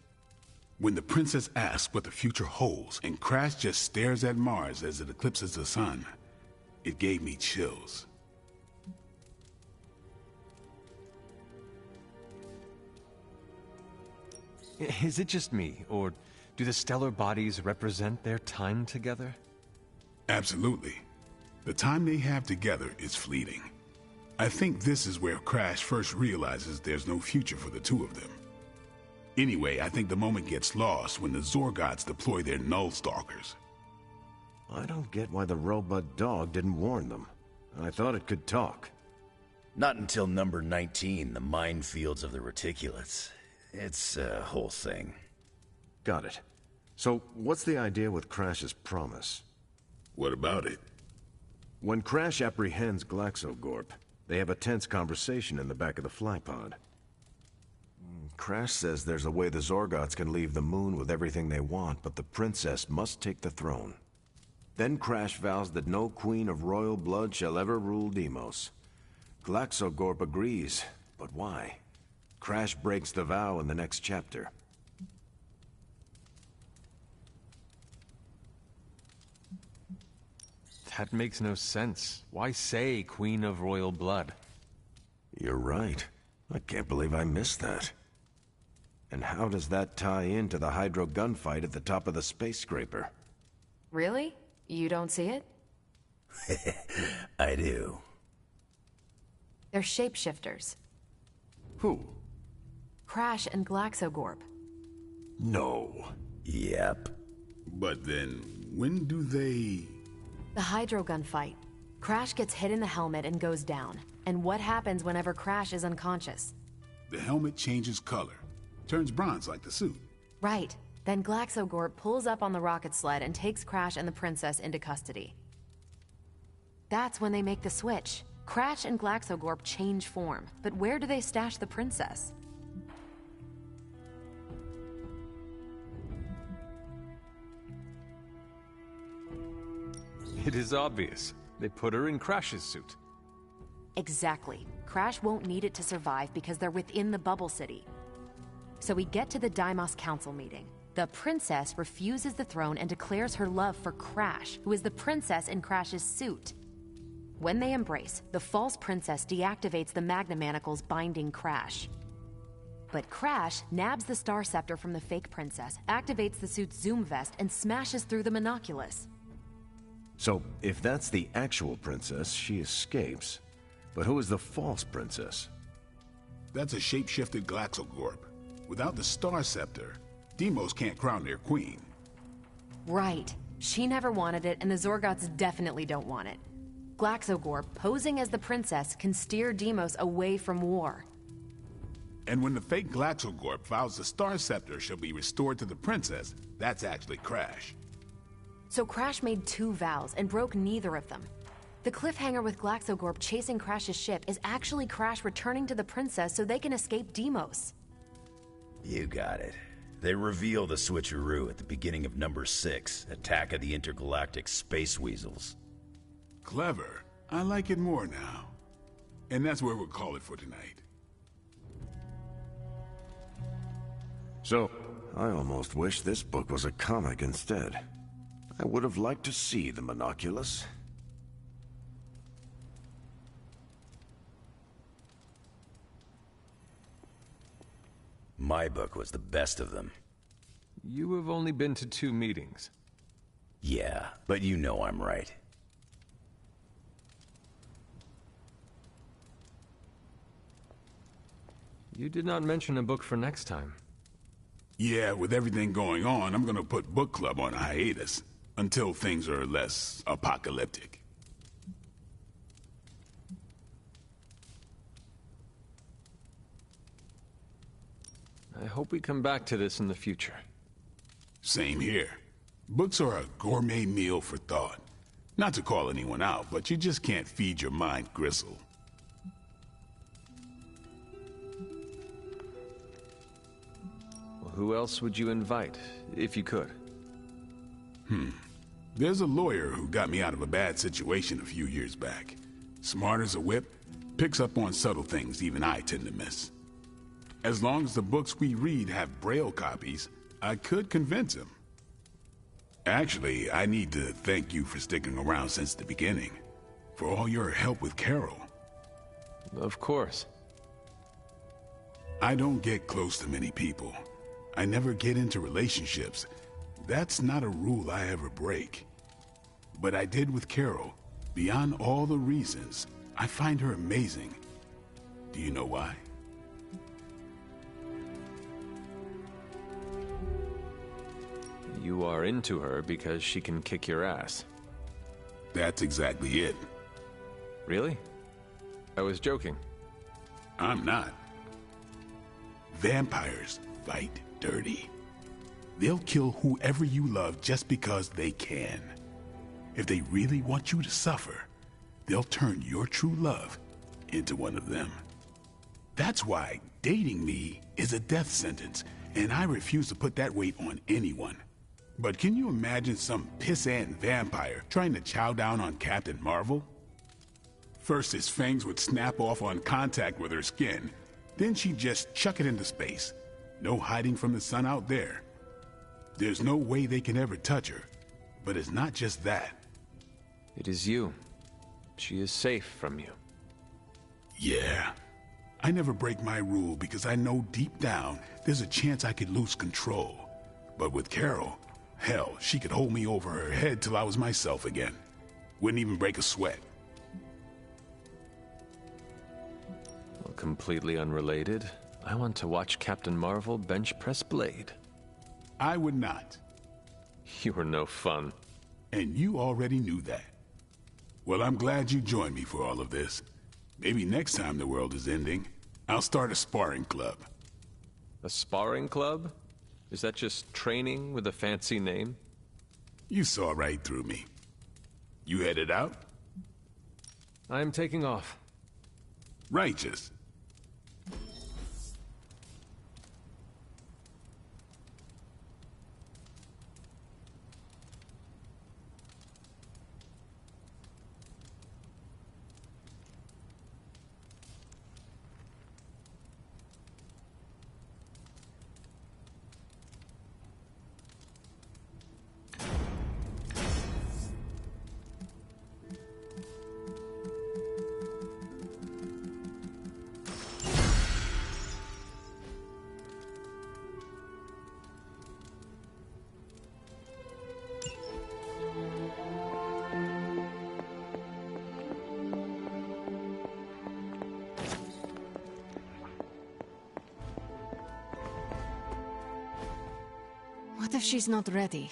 When the princess asks what the future holds and Crash just stares at Mars as it eclipses the sun, it gave me chills.
Is it just me, or do the stellar bodies represent their time together?
Absolutely. The time they have together is fleeting. I think this is where Crash first realizes there's no future for the two of them. Anyway, I think the moment gets lost when the Zorgots deploy their Null Stalkers.
I don't get why the robot dog didn't warn them. I thought it could talk.
Not until number 19, the minefields of the reticulates. It's a whole thing.
Got it. So, what's the idea with Crash's promise?
What about it?
When Crash apprehends Glaxogorp, they have a tense conversation in the back of the flypod. Crash says there's a way the Zorgots can leave the moon with everything they want, but the princess must take the throne. Then Crash vows that no queen of royal blood shall ever rule Deimos. Glaxogorp agrees, but why? Crash breaks the vow in the next chapter.
That makes no sense. Why say Queen of Royal Blood?
You're right. I can't believe I missed that. And how does that tie into the Hydro gunfight at the top of the space scraper?
Really? You don't see it?
I do.
They're shapeshifters.
Who?
Crash and Glaxogorp.
No.
Yep.
But then, when do they...
The Hydro gunfight. Crash gets hit in the helmet and goes down. And what happens whenever Crash is unconscious?
The helmet changes color. Turns bronze like the suit.
Right. Then Glaxogorp pulls up on the rocket sled and takes Crash and the princess into custody. That's when they make the switch. Crash and Glaxogorp change form. But where do they stash the princess?
It is obvious. They put her in Crash's suit.
Exactly. Crash won't need it to survive because they're within the bubble city. So we get to the Deimos Council meeting. The princess refuses the throne and declares her love for Crash, who is the princess in Crash's suit. When they embrace, the false princess deactivates the Magna Manacles binding Crash. But Crash nabs the Star Scepter from the fake princess, activates the suit's Zoom vest, and smashes through the monoculus.
So, if that's the actual princess, she escapes. But who is the false princess?
That's a shape-shifted Glaxogorp. Without the Star Scepter, Deimos can't crown their queen.
Right. She never wanted it, and the Zorgots definitely don't want it. Glaxogorp, posing as the princess, can steer Deimos away from war.
And when the fake Glaxogorp vows the Star Scepter shall be restored to the princess, that's actually Crash.
So Crash made two vows and broke neither of them. The cliffhanger with Glaxogorp chasing Crash's ship is actually Crash returning to the princess so they can escape Deimos.
You got it. They reveal the switcheroo at the beginning of number 6, Attack of the Intergalactic Space Weasels.
Clever. I like it more now. And that's where we'll call it for tonight.
So, I almost wish this book was a comic instead. I would have liked to see the monoculus.
My book was the best of them.
You have only been to 2 meetings.
Yeah, but you know I'm right.
You did not mention a book for next time.
Yeah, with everything going on, I'm gonna put book club on a hiatus. Until things are less apocalyptic.
I hope we come back to this in the future.
Same here. Books are a gourmet meal for thought. Not to call anyone out, but you just can't feed your mind gristle.
Well, who else would you invite, if you could?
There's a lawyer who got me out of a bad situation a few years back. Smart as a whip, picks up on subtle things even I tend to miss. As long as the books we read have Braille copies, I could convince him. Actually, I need to thank you for sticking around since the beginning. For all your help with Carol.
Of course.
I don't get close to many people. I never get into relationships. That's not a rule I ever break. But I did with Carol. Beyond all the reasons, I find her amazing. Do you know why?
You are into her because she can kick your ass.
That's exactly it.
Really? I was joking.
I'm not. Vampires fight dirty. They'll kill whoever you love just because they can. If they really want you to suffer, they'll turn your true love into one of them. That's why dating me is a death sentence, and I refuse to put that weight on anyone. But can you imagine some pissant vampire trying to chow down on Captain Marvel? First, his fangs would snap off on contact with her skin. Then she'd just chuck it into space. No hiding from the sun out there. There's no way they can ever touch her. But it's not just that.
It is you. She is safe from you.
Yeah. I never break my rule because I know deep down there's a chance I could lose control. But with Carol, hell, she could hold me over her head till I was myself again. Wouldn't even break a sweat.
Well, completely unrelated, I want to watch Captain Marvel bench press Blade.
I would not.
You were no fun.
And you already knew that. Well, I'm glad you joined me for all of this. Maybe next time the world is ending, I'll start a sparring club.
A sparring club? Is that just training with a fancy name?
You saw right through me. You headed out?
I'm taking off.
Righteous.
What if she's not ready?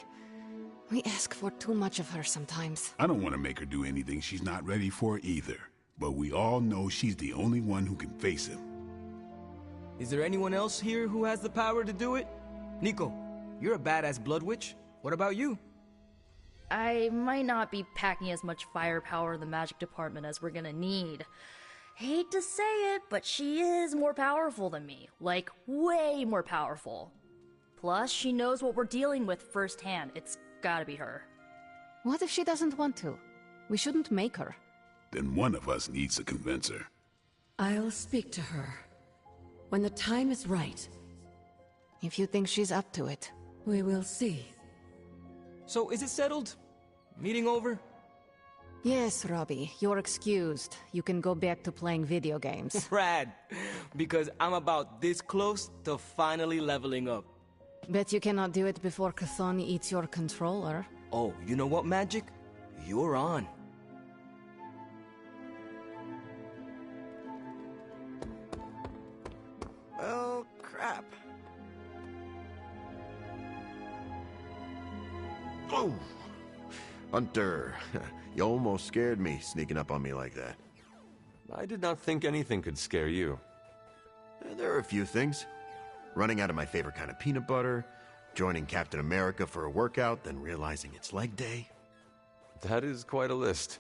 We ask for too much of her sometimes.
I don't want to make her do anything she's not ready for either. But we all know she's the only one who can face him.
Is there anyone else here who has the power to do it? Nico, you're a badass blood witch. What about you?
I might not be packing as much firepower in the magic department as we're gonna need. Hate to say it, but she is more powerful than me. Like, way more powerful. Plus, she knows what we're dealing with firsthand. It's gotta be her.
What if she doesn't want to? We shouldn't make her.
Then one of us needs to convince her.
I'll speak to her. When the time is right.
If you think she's up to it.
We will see.
So, is it settled? Meeting over?
Yes, Robbie, you're excused. You can go back to playing video games.
Rad! Because I'm about this close to finally leveling up.
Bet you cannot do it before Cathoni eats your controller.
Oh, you know what, Magic? You're on.
Oh, crap. Oh! Hunter, you almost scared me sneaking up on me like that.
I did not think anything could scare you.
There are a few things. Running out of my favorite kind of peanut butter, joining Captain America for a workout, then realizing it's leg day.
That is quite a list.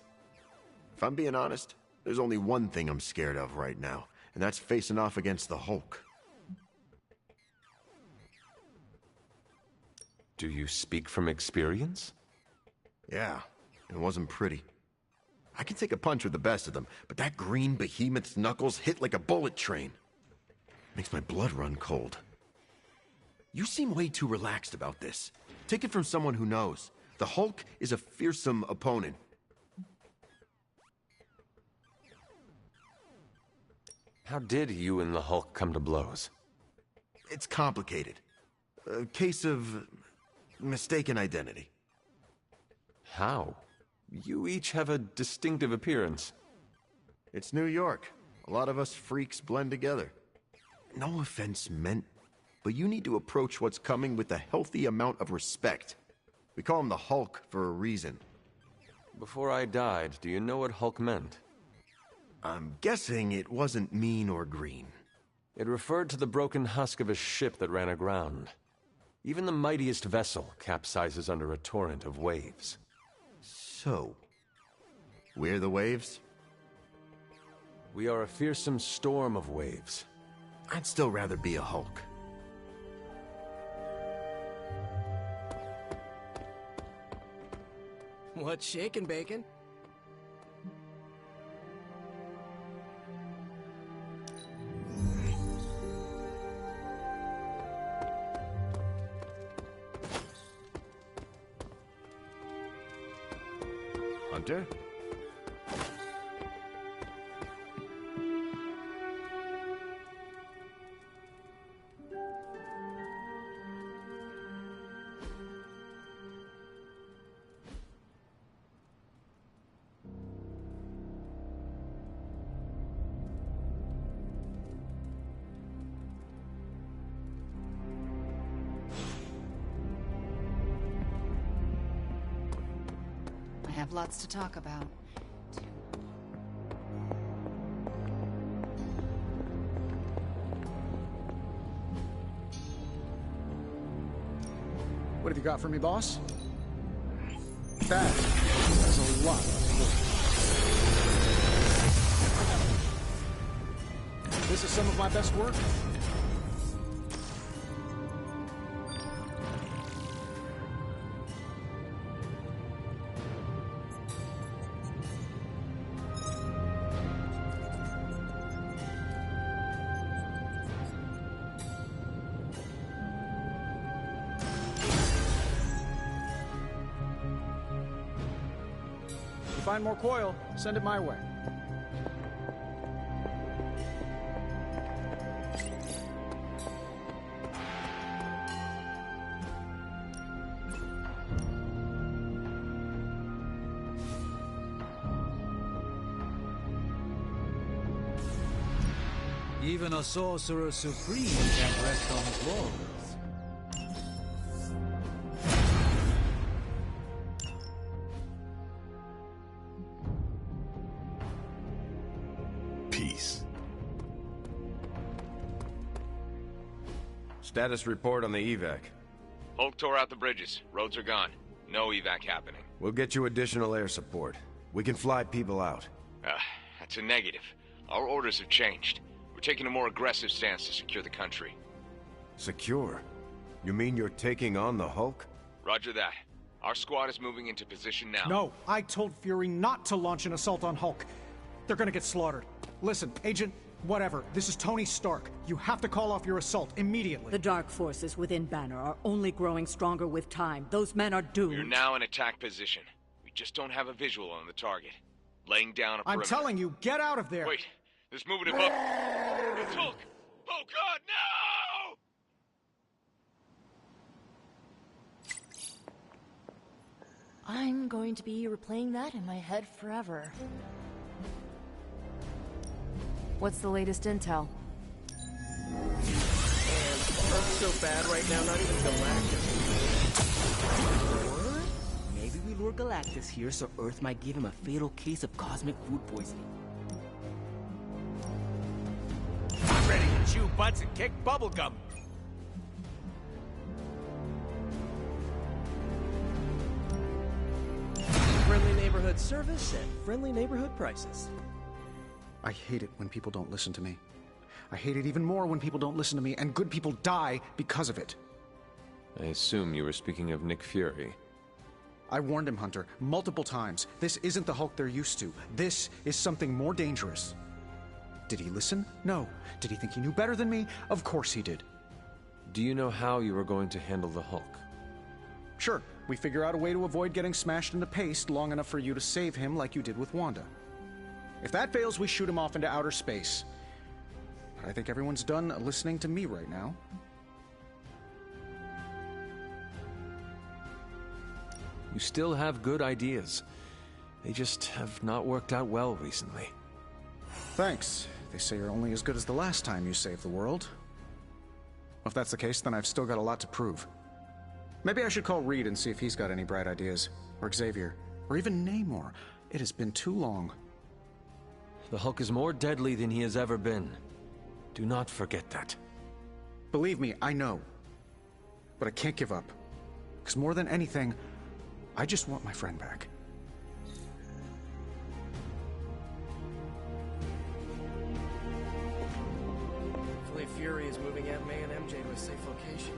If I'm being honest, there's only one thing I'm scared of right now, and that's facing off against the Hulk.
Do you speak from experience?
Yeah, it wasn't pretty. I can take a punch with the best of them, but that green behemoth's knuckles hit like a bullet train. Makes my blood run cold. You seem way too relaxed about this. Take it from someone who knows. The Hulk is a fearsome opponent.
How did you and the Hulk come to blows?
It's complicated. A case of mistaken identity.
How? You each have a distinctive appearance.
It's New York. A lot of us freaks blend together. No offense meant, but you need to approach what's coming with a healthy amount of respect. We call him the Hulk for a reason.
Before I died, do you know what Hulk meant?
I'm guessing it wasn't mean or green.
It referred to the broken husk of a ship that ran aground. Even the mightiest vessel capsizes under a torrent of waves.
So, we're the waves?
We are a fearsome storm of waves.
I'd still rather be a Hulk.
What's shaking, Bacon?
Hunter?
I have lots to talk about.
What have you got for me, boss? That is a lot of work. This is some of my best work. Find more coil, send it my way.
Even a sorcerer supreme can't rest on his laurels.
Peace.
Status report on the evac.
Hulk tore out the bridges. Roads are gone. No evac happening.
We'll get you additional air support. We can fly people out.
That's a negative. Our orders have changed. We're taking a more aggressive stance to secure the country.
Secure? You mean you're taking on the Hulk?
Roger that. Our squad is moving into position now.
No, I told Fury not to launch an assault on Hulk. They're gonna get slaughtered. Listen, Agent, whatever, this is Tony Stark. You have to call off your assault immediately.
The dark forces within Banner are only growing stronger with time. Those men are doomed.
We're now in attack position. We just don't have a visual on the target. Laying down a perimeter.
I'm telling you, get out of there!
Wait, there's movement above. It's Hulk! Oh God, no!
I'm going to be replaying that in my head forever.
What's the latest intel?
Earth's so bad right now, not even Galactus. Or maybe we lure Galactus here so Earth might give him a fatal case of cosmic food poisoning.
I'm ready to chew butts and kick bubblegum.
Friendly neighborhood service and friendly neighborhood prices.
I hate it when people don't listen to me. I hate it even more when people don't listen to me, and good people die because of it.
I assume you were speaking of Nick Fury.
I warned him, Hunter, multiple times. This isn't the Hulk they're used to. This is something more dangerous. Did he listen? No. Did he think he knew better than me? Of course he did.
Do you know how you are going to handle the Hulk?
Sure. We figure out a way to avoid getting smashed into paste long enough for you to save him like you did with Wanda. If that fails, we shoot him off into outer space. But I think everyone's done listening to me right now.
You still have good ideas. They just have not worked out well recently.
Thanks. They say you're only as good as the last time you saved the world. If that's the case, then I've still got a lot to prove. Maybe I should call Reed and see if he's got any bright ideas. Or Xavier. Or even Namor. It has been too long.
The Hulk is more deadly than he has ever been. Do not forget that.
Believe me, I know. But I can't give up. Because more than anything, I just want my friend back.
Hopefully Fury is moving Aunt May and MJ to a safe location.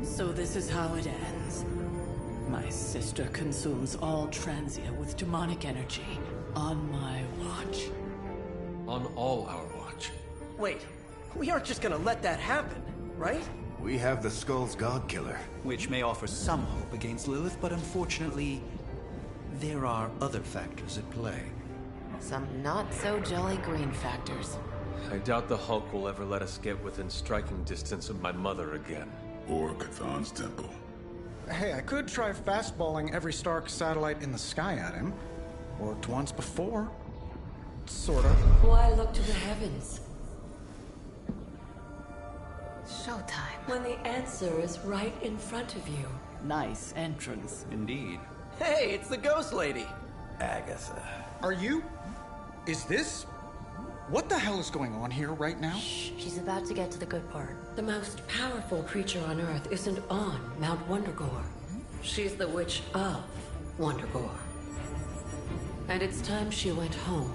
So this is how it ends. My sister consumes all Transia with demonic energy on my watch.
On all our watch.
Wait, we aren't just gonna let that happen, right?
We have the Skull's God Killer.
Which may offer some hope against Lilith, but unfortunately, there are other factors at play.
Some not-so-jolly green factors.
I doubt the Hulk will ever let us get within striking distance of my mother again.
Or Chthon's temple.
Hey, I could try fastballing every Stark satellite in the sky at him. Worked once before. Sorta.
Why look to the heavens?
Showtime.
When the answer is right in front of you.
Nice entrance.
Indeed.
Hey, it's the Ghost Lady!
Agatha.
Are you? Is this? What the hell is going on here right now?
Shh, she's about to get to the good part. The most powerful creature on Earth isn't on Mount Wondergore. She's the witch of Wondergore. And it's time she went home.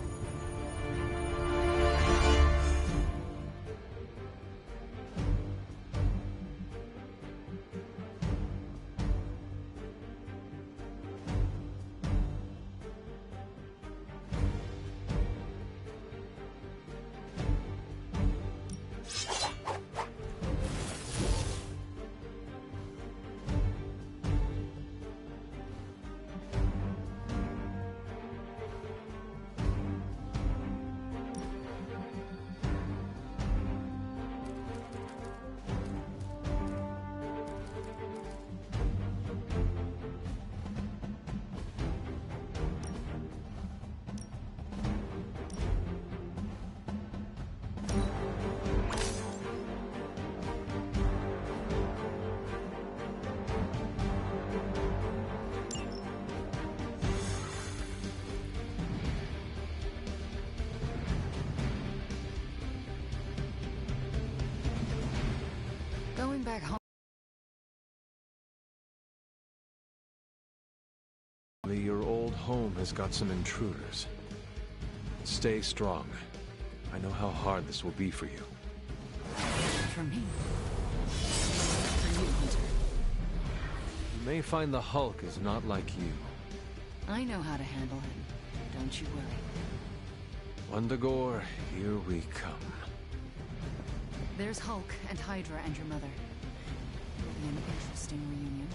Going back home.
Your old home has got some intruders. Stay strong. I know how hard this will be for you.
For me. For you, Hunter.
You may find the Hulk is not like you.
I know how to handle him. Don't you worry.
Wondergore, here we come.
There's Hulk and Hydra and your mother. It'll be an interesting reunion.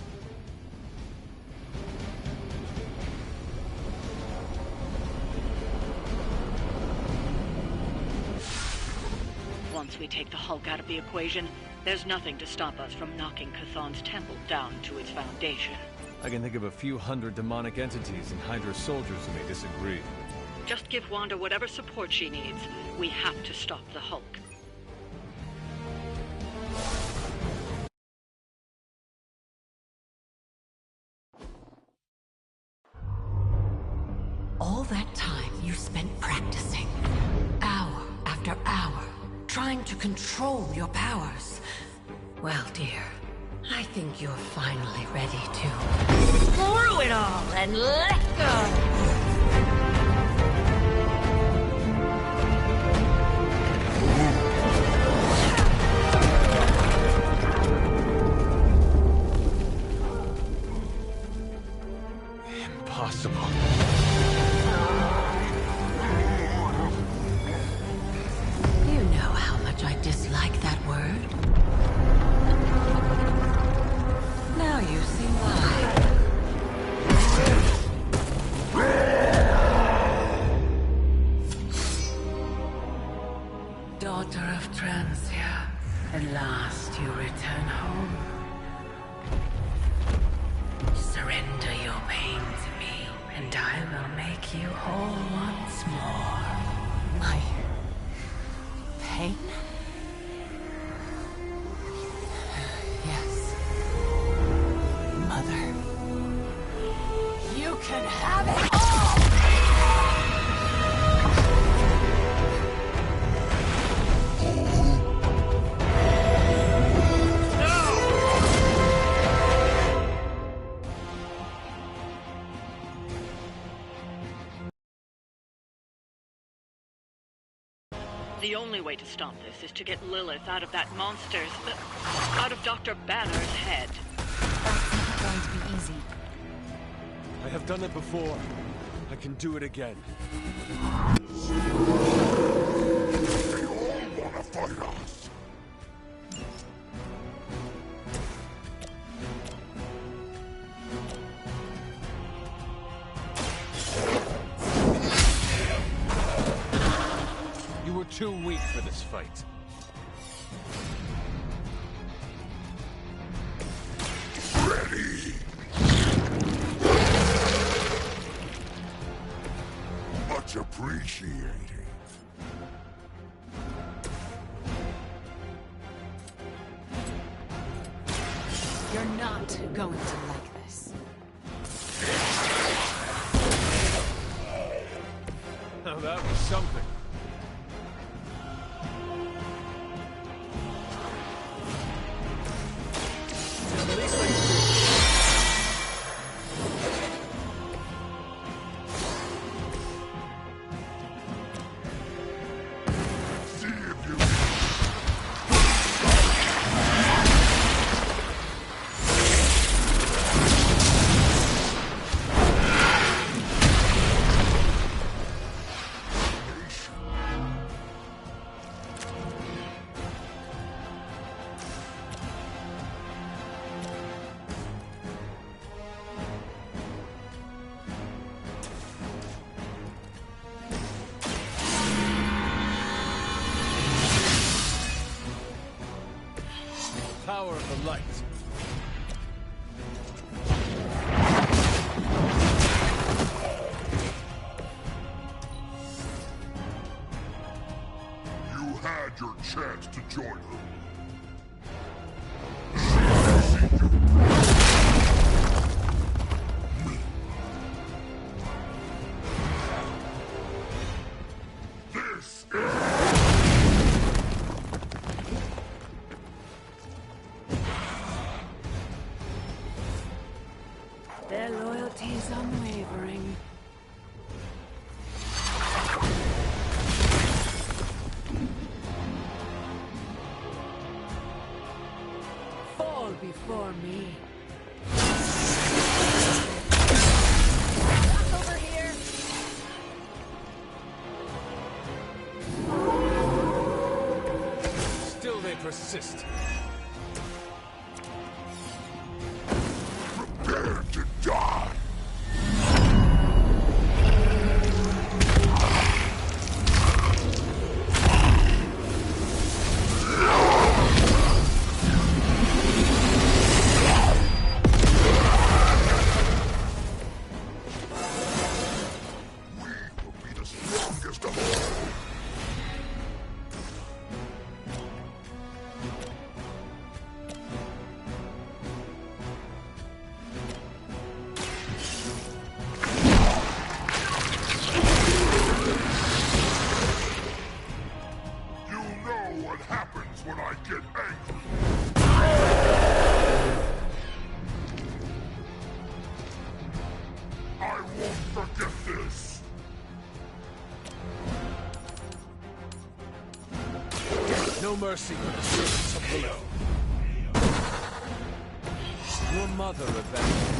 Once we take the Hulk out of the equation, there's nothing to stop us from knocking Chthon's temple down to its foundation.
I can think of a few hundred demonic entities and Hydra soldiers who may disagree.
Just give Wanda whatever support she needs. We have to stop the Hulk.
All that time you spent practicing, hour after hour, trying to control your powers. Well, dear, I think you're finally ready to screw it all and let go!
Impossible.
You know how much I dislike that word. Now you see why. Daughter of Transia, at last you return home. Surrender your pain to me, and I will make you whole once more.
My pain? Yes. Mother. You can have it all!
The only way to stop this is to get Lilith out of that out of Dr. Banner's head.
That's not going to be easy.
I have done it before. I can do it again.
They all wanna fight us.
You were too weak for this fight.
Ready. Much appreciated.
You're not going to like this.
Now that was something. At least I
see if you
power of the light.
You had your chance to join her. This is
Their loyalty's unwavering. Fall before me.
Over here!
Still they persist.
prepare to die. We will be the strongest of all.
mercy on the servants of Lilith. Your mother avenged.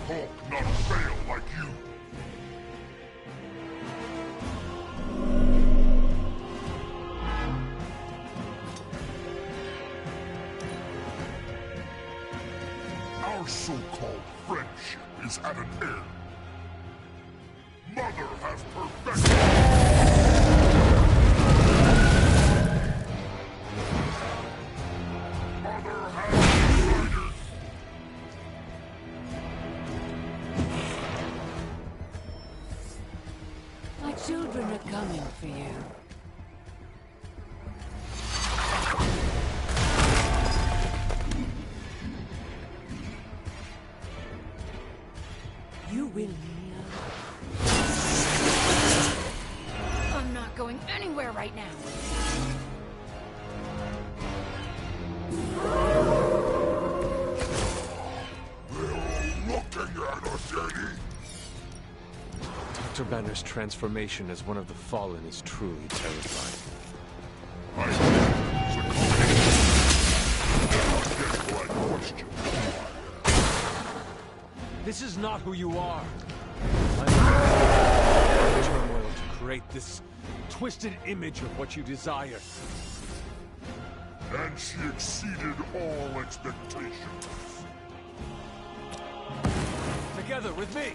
Hope not fail like you. Our so-called friendship is at an end. Mother has perfected. Mother has decided.
My children are coming for you. You will kneel.
I'm not going anywhere right now.
They're looking at us, Eddie.
Dr. Banner's transformation as one of the Fallen is truly terrifying. This is not who you are. I'm turmoil to create this twisted image of what you desire.
And she exceeded all expectations.
Together with me!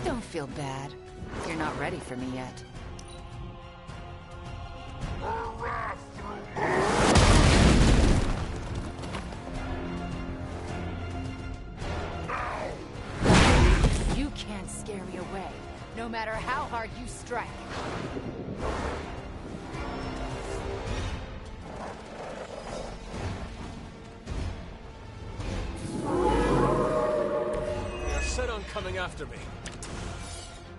Don't feel bad. You're not ready for me yet.
You can't scare me away, no matter how hard you strike.
You're set on coming after me.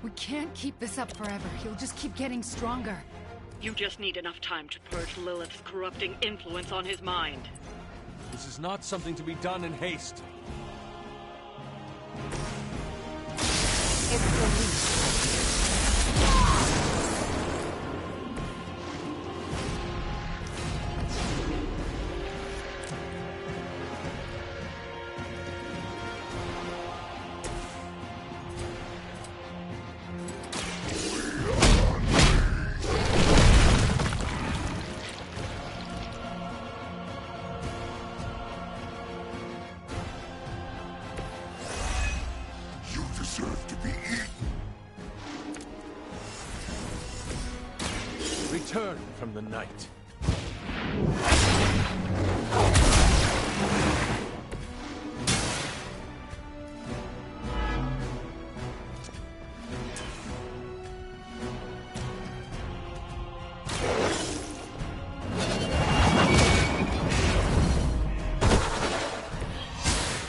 We can't keep this up forever. He'll just keep getting stronger.
You just need enough time to purge Lilith's corrupting influence on his mind.
This is not something to be done in haste.
It's the least.
You deserve to be eaten.
Return from the night.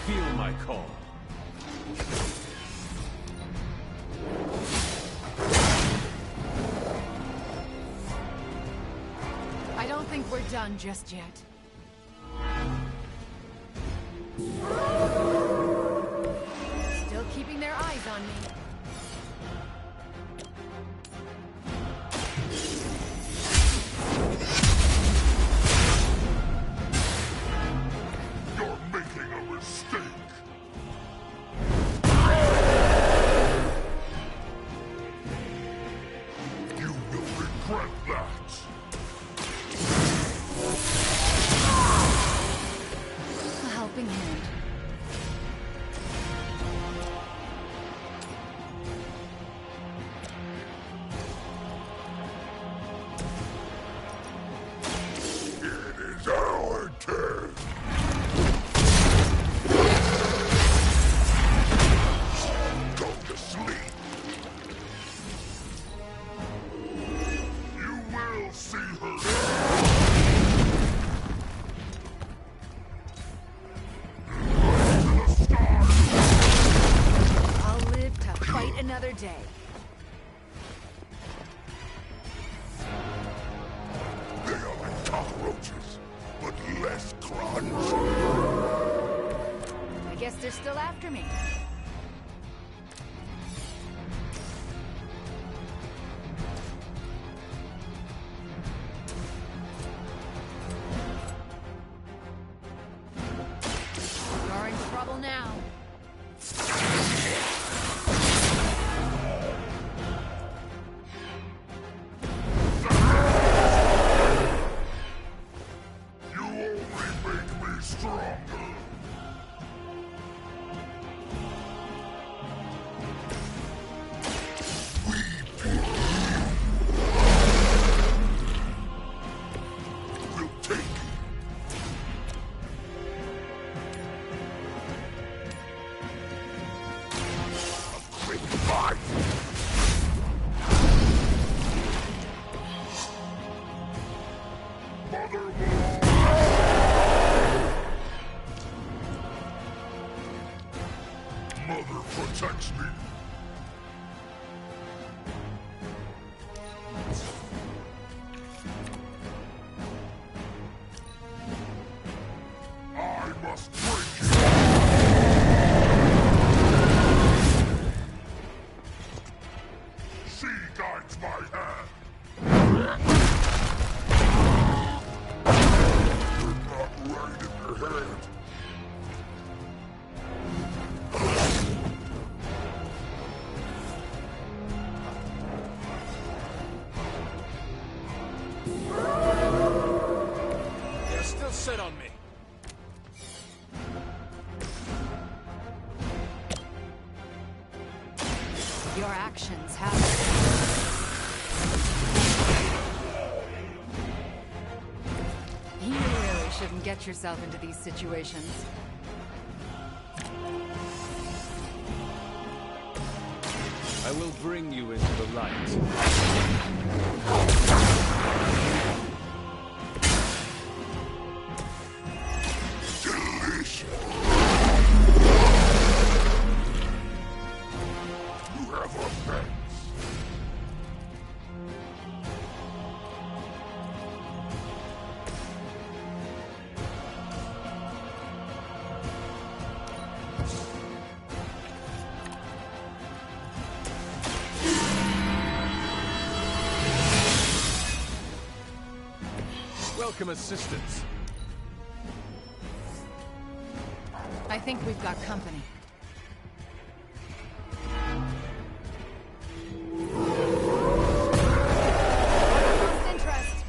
Feel my call.
I don't think we're done just yet. Still keeping their eyes on me.
You're making a mistake. You will regret that.
another day.
They are like cockroaches, but less crunch.
I guess they're still after me. You're in trouble now.
You only make me stronger. We'll take it. A quick fight. Mother protects me. I must break you. She guides my hand. You're not right in your head.
They're still set on me.
Your actions have... You really shouldn't get yourself into these situations.
I will bring you into the light.
Delicious. You have offense.
Welcome assistance.
I think we've got company. Lost interest.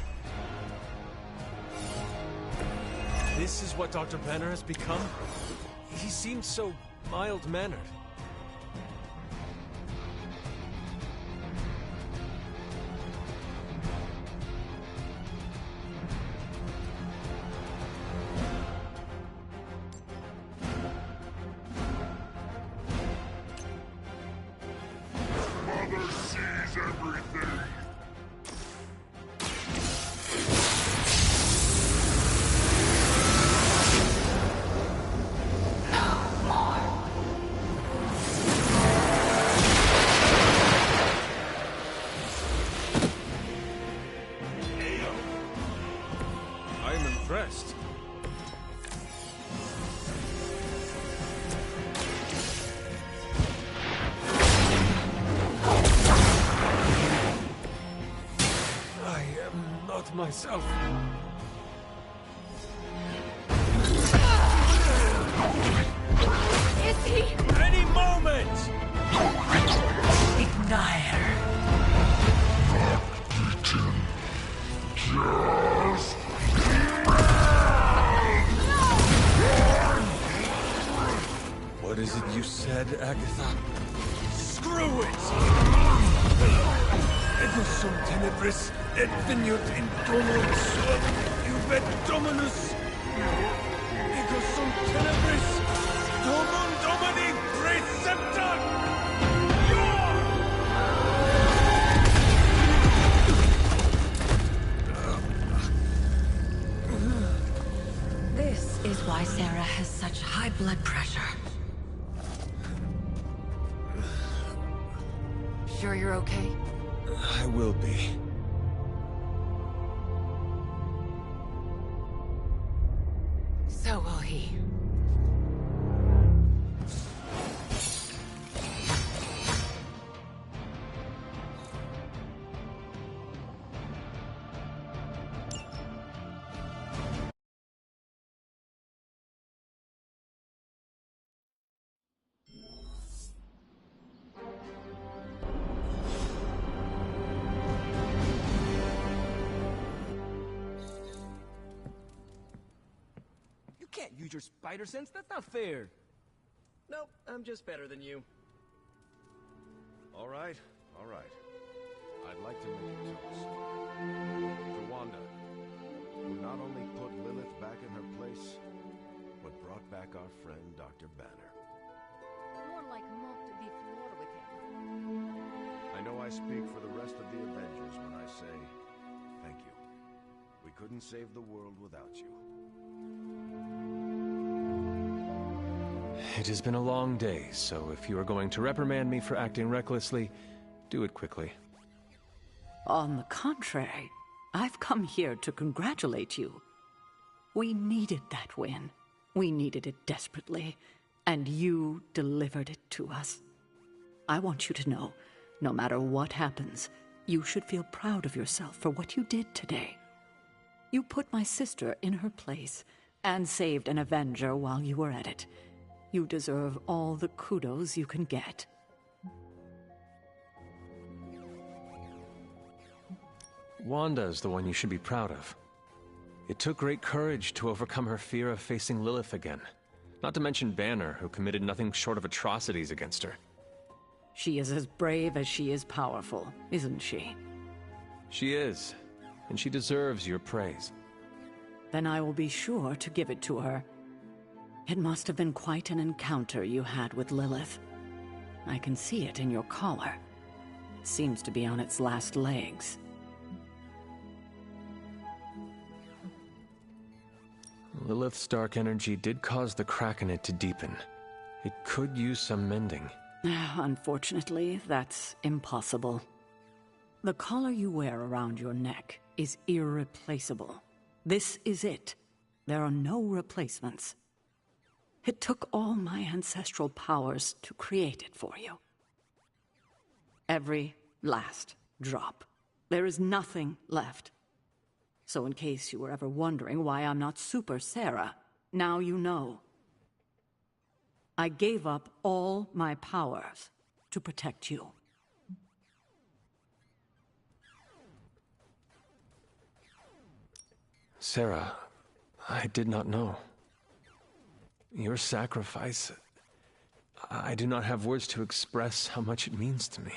This is what Dr. Banner has become? He seemed so mild-mannered.
Mother sees everything.
I am impressed. I am not myself.
Is he?
Any moment!
Ignire.
Just
What is it you said, Agatha? Screw it! Ego sum tenebris, et veniut in dominum suum, iubet dominus. Ego sum tenebris, domum domini precepta!
This is why Sarah has such high blood pressure.
sure you're okay?
I will be.
So will he.
You can't use your spider sense. That's not fair.
Nope, I'm just better than you.
All right, all right. I'd like to make a toast. To Wanda, who not only put Lilith back in her place, but brought back our friend Dr. Banner.
More like mopped the floor with him.
I know I speak for the rest of the Avengers when I say, thank you. We couldn't save the world without you.
It has been a long day, so if you are going to reprimand me for acting recklessly, do it quickly.
On the contrary, I've come here to congratulate you. We needed that win. We needed it desperately, and you delivered it to us. I want you to know, no matter what happens, you should feel proud of yourself for what you did today. You put my sister in her place and saved an Avenger while you were at it. You deserve all the kudos you can get.
Wanda's the one you should be proud of. It took great courage to overcome her fear of facing Lilith again. Not to mention Banner, who committed nothing short of atrocities against her.
She is as brave as she is powerful, isn't she?
She is, and she deserves your praise.
Then I will be sure to give it to her. It must have been quite an encounter you had with Lilith. I can see it in your collar. It seems to be on its last legs.
Lilith's dark energy did cause the crack in it to deepen. It could use some mending.
Unfortunately, that's impossible. The collar you wear around your neck is irreplaceable. This is it. There are no replacements. It took all my ancestral powers to create it for you. Every last drop. There is nothing left. So in case you were ever wondering why I'm not Super Sarah, now you know. I gave up all my powers to protect you.
Sarah, I did not know. Your sacrifice... I do not have words to express how much it means to me.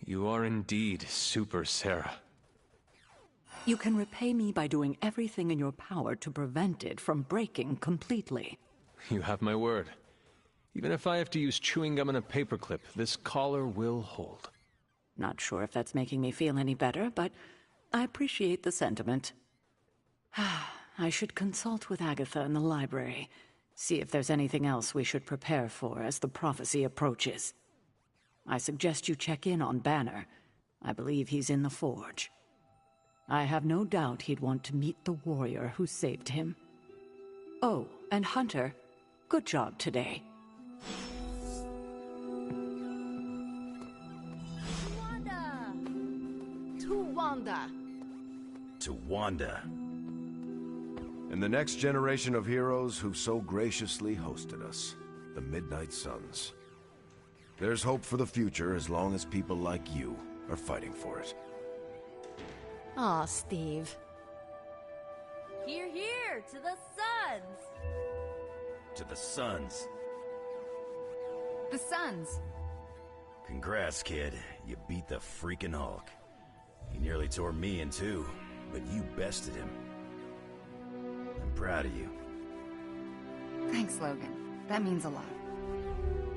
You are indeed Super Sarah.
You can repay me by doing everything in your power to prevent it from breaking completely.
You have my word. Even if I have to use chewing gum and a paperclip, this collar will hold.
Not sure if that's making me feel any better, but I appreciate the sentiment. I should consult with Agatha in the library, see if there's anything else we should prepare for as the prophecy approaches. I suggest you check in on Banner. I believe he's in the forge. I have no doubt he'd want to meet the warrior who saved him. Oh, and Hunter, good job today.
Wanda! To Wanda!
To Wanda.
And the next generation of heroes who so graciously hosted us, the Midnight Suns. There's hope for the future as long as people like you are fighting for it.
Aw, Steve. Here, here, to the Suns!
To the Suns.
The Suns.
Congrats, kid. You beat the freaking Hulk. He nearly tore me in two, but you bested him. I'm proud of you.
Thanks, Logan. That means a lot.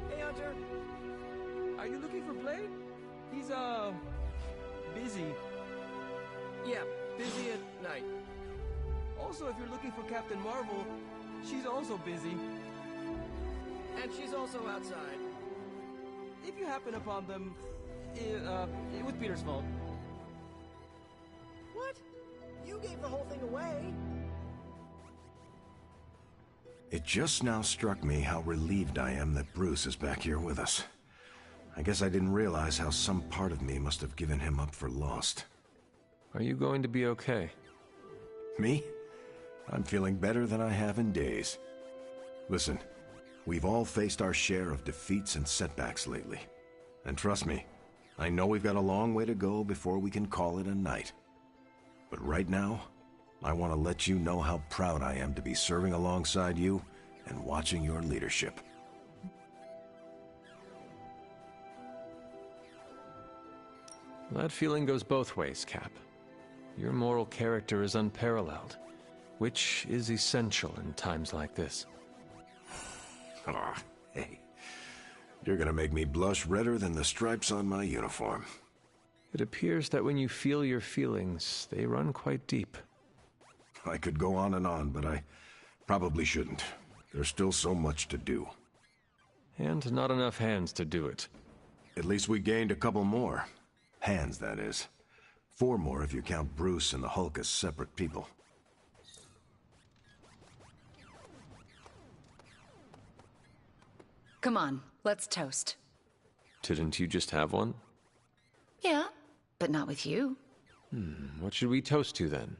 Hey, Hunter. Are you looking for Blade? He's, busy. Yeah, busy at night. Also, if you're looking for Captain Marvel, she's also busy. And she's also outside. If you happen upon them, it was Peter's fault. What? You gave the whole thing away.
It just now struck me how relieved I am that Bruce is back here with us. I guess I didn't realize how some part of me must have given him up for lost.
Are you going to be okay?
Me? I'm feeling better than I have in days. Listen, we've all faced our share of defeats and setbacks lately. And trust me, I know we've got a long way to go before we can call it a night. But right now, I want to let you know how proud I am to be serving alongside you and watching your leadership.
That feeling goes both ways, Cap. Your moral character is unparalleled, which is essential in times like this.
Ah, hey. You're gonna make me blush redder than the stripes on my uniform.
It appears that when you feel your feelings, they run quite deep.
I could go on, but I probably shouldn't. There's still so much to do.
And not enough hands to do it.
At least we gained a couple more. Hands, that is. 4 more if you count Bruce and the Hulk as separate people.
Come on, let's toast.
Didn't you just have one?
Yeah, but not with you.
What should we toast to then?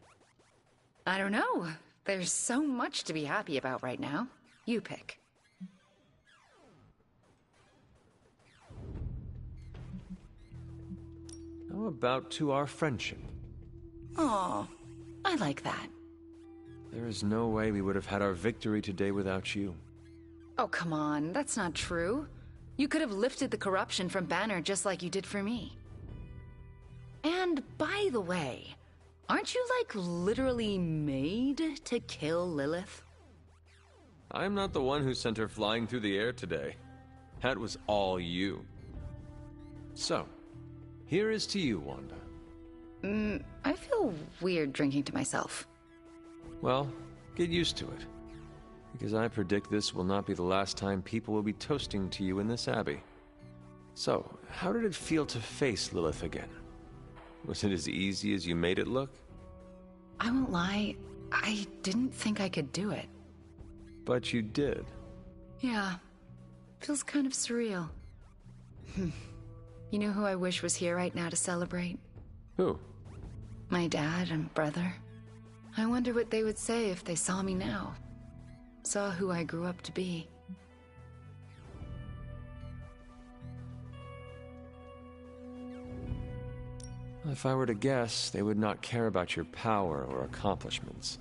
I don't know. There's so much to be happy about right now. You pick.
How about to our friendship?
Aw, I like that.
There is no way we would have had our victory today without you.
Oh, come on, that's not true. You could have lifted the corruption from Banner just like you did for me. And by the way, aren't you like literally made to kill Lilith?
I'm not the one who sent her flying through the air today. That was all you. So, here is to you, Wanda.
I feel weird drinking to myself.
Well, get used to it. Because I predict this will not be the last time people will be toasting to you in this abbey. So, how did it feel to face Lilith again? Was it as easy as you made it look?
I won't lie, I didn't think I could do it.
But you did.
Yeah, feels kind of surreal. You know who I wish was here right now to celebrate?
Who?
My dad and brother. I wonder what they would say if they saw me now. Saw who I grew up to be.
If I were to guess, they would not care about your power or accomplishments.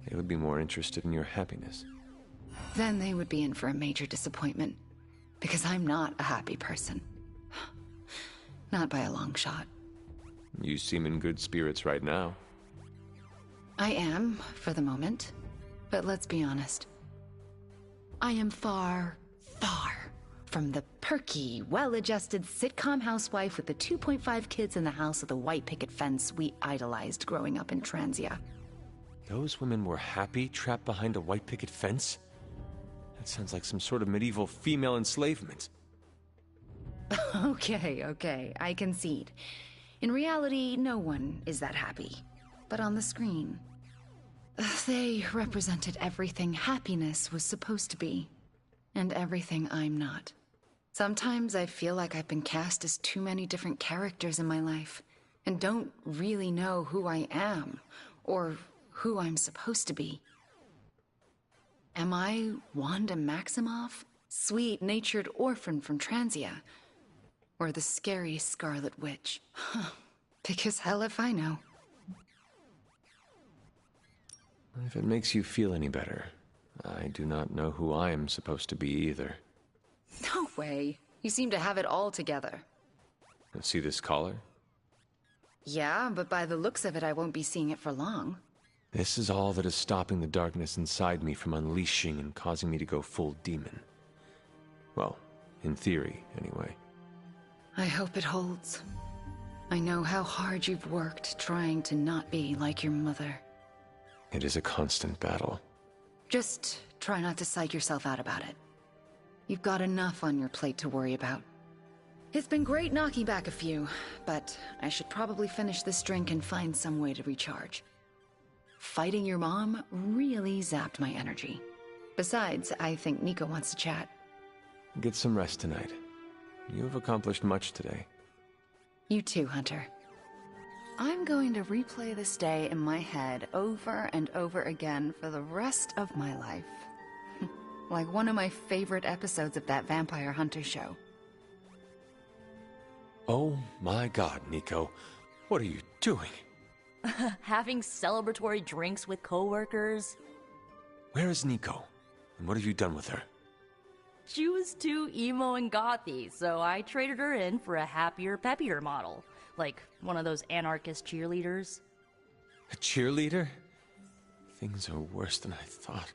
They would be more interested in your happiness.
Then they would be in for a major disappointment. Because I'm not a happy person. Not by a long shot.
You seem in good spirits right now.
I am, for the moment. But let's be honest. I am far, far from the perky, well-adjusted sitcom housewife with the 2.5 kids in the house of the white picket fence we idolized growing up in Transia.
Those women were happy trapped behind a white picket fence? That sounds like some sort of medieval female enslavement.
Okay, I concede. In reality, no one is that happy. But on the screen, they represented everything happiness was supposed to be. And everything I'm not. Sometimes I feel like I've been cast as too many different characters in my life, and don't really know who I am, or who I'm supposed to be. Am I Wanda Maximoff, sweet-natured orphan from Transia? Or the scary Scarlet Witch? Because hell if I know.
If it makes you feel any better, I do not know who I am supposed to be either.
No way. You seem to have it all together.
See this collar?
Yeah, but by the looks of it, I won't be seeing it for long.
This is all that is stopping the darkness inside me from unleashing and causing me to go full demon. Well, in theory, anyway.
I hope it holds. I know how hard you've worked trying to not be like your mother.
It is a constant battle.
Just try not to psych yourself out about it. You've got enough on your plate to worry about. It's been great knocking back a few, but I should probably finish this drink and find some way to recharge. Fighting your mom really zapped my energy. Besides, I think Nico wants to chat.
Get some rest tonight. You've accomplished much today.
You too, Hunter. I'm going to replay this day in my head over and over again for the rest of my life. Like one of my favorite episodes of that Vampire Hunter show.
Oh my god, Nico. What are you doing?
Having celebratory drinks with coworkers.
Where is Nico? And what have you done with her?
She was too emo and gothy, so I traded her in for a happier, peppier model. Like one of those anarchist cheerleaders.
A cheerleader? Things are worse than I thought.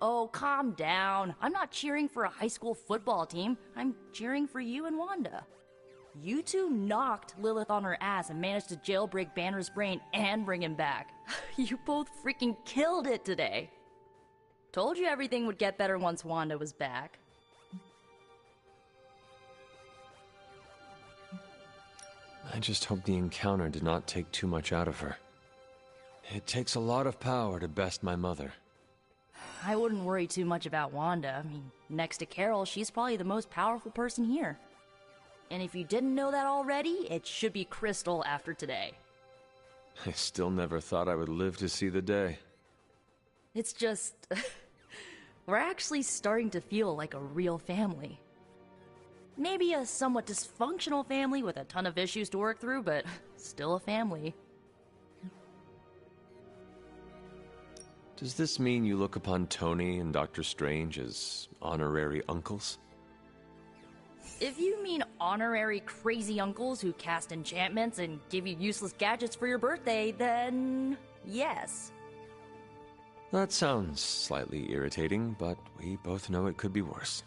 Oh, calm down. I'm not cheering for a high school football team. I'm cheering for you and Wanda. You two knocked Lilith on her ass and managed to jailbreak Banner's brain and bring him back. You both freaking killed it today. Told you everything would get better once Wanda was back.
I just hope the encounter did not take too much out of her. It takes a lot of power to best my mother.
I wouldn't worry too much about Wanda. I mean, next to Carol, she's probably the most powerful person here. And if you didn't know that already, it should be Crystal after today.
I still never thought I would live to see the day.
It's just... we're actually starting to feel like a real family. Maybe a somewhat dysfunctional family with a ton of issues to work through, but still a family.
Does this mean you look upon Tony and Doctor Strange as honorary uncles?
If you mean honorary crazy uncles who cast enchantments and give you useless gadgets for your birthday, then yes.
That sounds slightly irritating, but we both know it could be worse.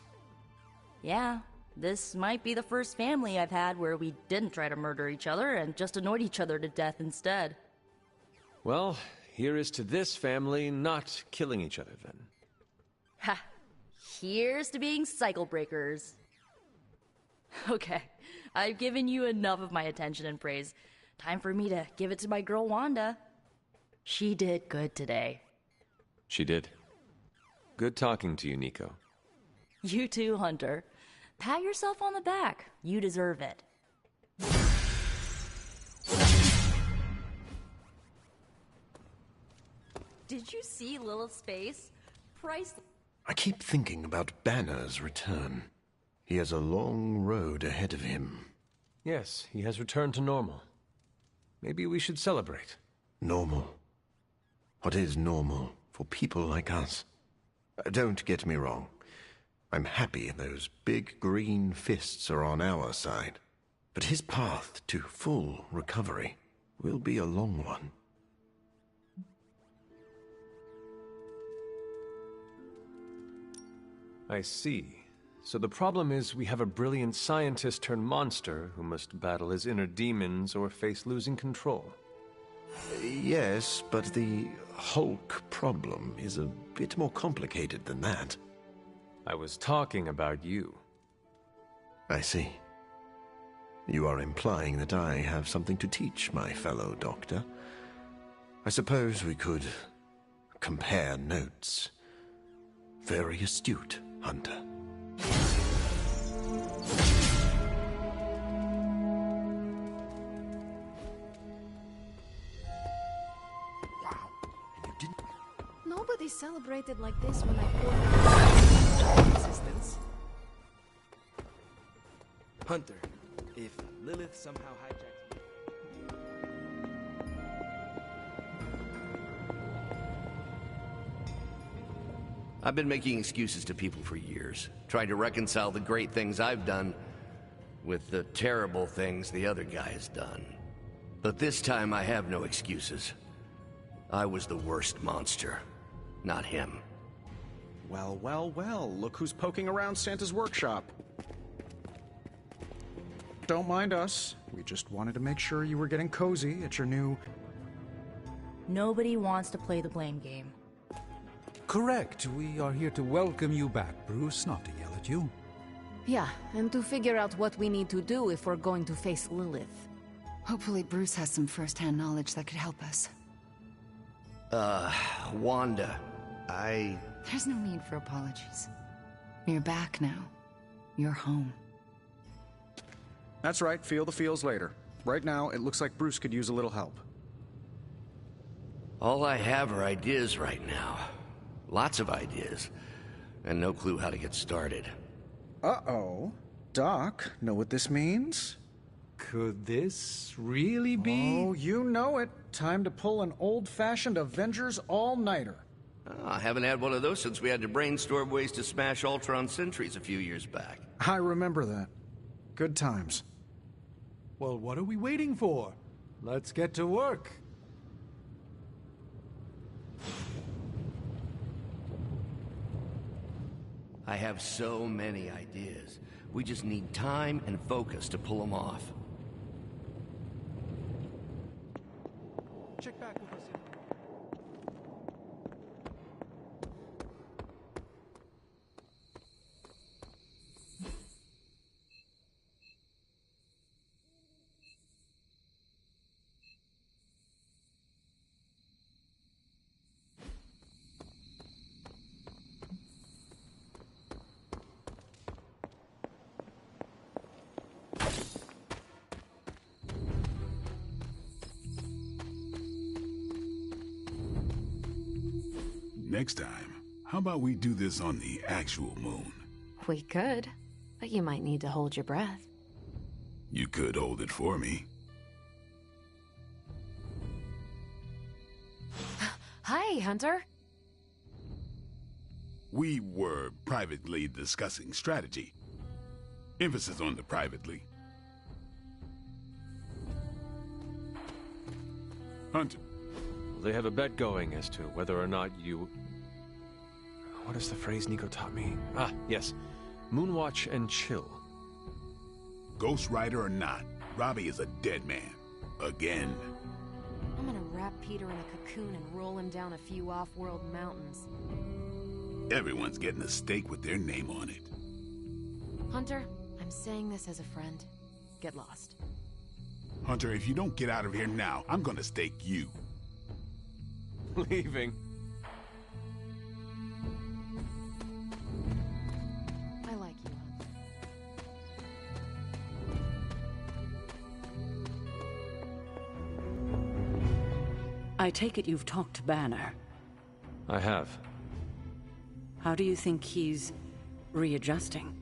Yeah, this might be the first family I've had where we didn't try to murder each other and just annoyed each other to death instead.
Well, here is to this family not killing each other then.
Ha! Here's to being cycle breakers. Okay, I've given you enough of my attention and praise. Time for me to give it to my girl Wanda. She did good today.
She did. Good talking to you, Nico.
You too, Hunter. Pat yourself on the back. You deserve it. Did you see Lilith's face? Priceless.
I keep thinking about Banner's return. He has a long road ahead of him.
Yes, he has returned to normal. Maybe we should celebrate.
Normal? What is normal for people like us? Don't get me wrong. I'm happy those big green fists are on our side. But his path to full recovery will be a long one.
I see. So the problem is we have a brilliant scientist turned monster who must battle his inner demons or face losing control.
Yes, but the Hulk problem is a bit more complicated than that.
I was talking about you.
I see. You are implying that I have something to teach my fellow doctor. I suppose we could compare notes. Very astute, Hunter.
Nobody celebrated like this when I poured resistance.
Hunter, if Lilith somehow hijacked me...
I've been making excuses to people for years, trying to reconcile the great things I've done with the terrible things the other guy has done. But this time I have no excuses. I was the worst monster, not him.
Well, well, well, look who's poking around Santa's workshop. Don't mind us. We just wanted to make sure you were getting cozy at your new...
Nobody wants to play the blame game.
Correct. We are here to welcome you back, Bruce, not to yell at you.
Yeah, and to figure out what we need to do if we're going to face Lilith. Hopefully Bruce has some first-hand knowledge that could help us.
Wanda,
There's no need for apologies. You're back now. You're home.
That's right, feel the feels later. Right now, it looks like Bruce could use a little help.
All I have are ideas right now. Lots of ideas. And no clue how to get started.
Uh-oh. Doc, know what this means?
Could this really be?
Oh, you know it. Time to pull an old-fashioned Avengers all-nighter.
I haven't had one of those since we had to brainstorm ways to smash Ultron sentries a few years back.
I remember that. Good times.
Well, what are we waiting for? Let's get to work.
I have so many ideas. We just need time and focus to pull them off.
Check back with us.
Next time, how about we do this on the actual moon?
We could, but you might need to hold your breath.
You could hold it for me.
Hi, Hunter.
We were privately discussing strategy. Emphasis on the privately. Hunter.
They have a bet going as to whether or not you... What is the phrase Nico taught me? Ah, yes. Moonwatch and chill.
Ghost Rider or not, Robbie is a dead man. Again.
I'm gonna wrap Peter in a cocoon and roll him down a few off-world mountains.
Everyone's getting a stake with their name on it.
Hunter, I'm saying this as a friend. Get lost.
Hunter, if you don't get out of here now, I'm gonna stake you.
Leaving.
I like you, Hunter.
I take it you've talked to Banner.
I have.
How do you think he's readjusting?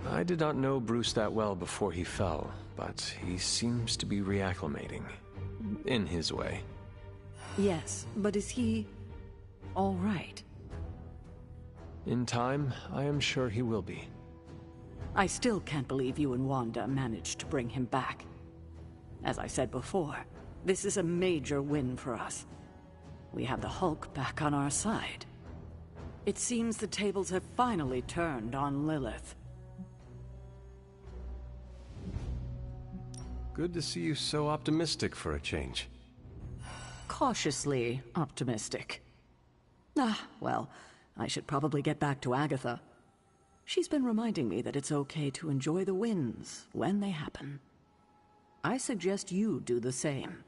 I did not know Bruce that well before he fell, but he seems to be reacclimating. In his way.
Yes, but is he all right?
In time, I am sure he will be.
I still can't believe you and Wanda managed to bring him back. As I said before, this is a major win for us. We have the Hulk back on our side. It seems the tables have finally turned on Lilith.
Good to see you so optimistic for a change.
Cautiously optimistic. Well, I should probably get back to Agatha. She's been reminding me that it's okay to enjoy the wins when they happen. I suggest you do the same.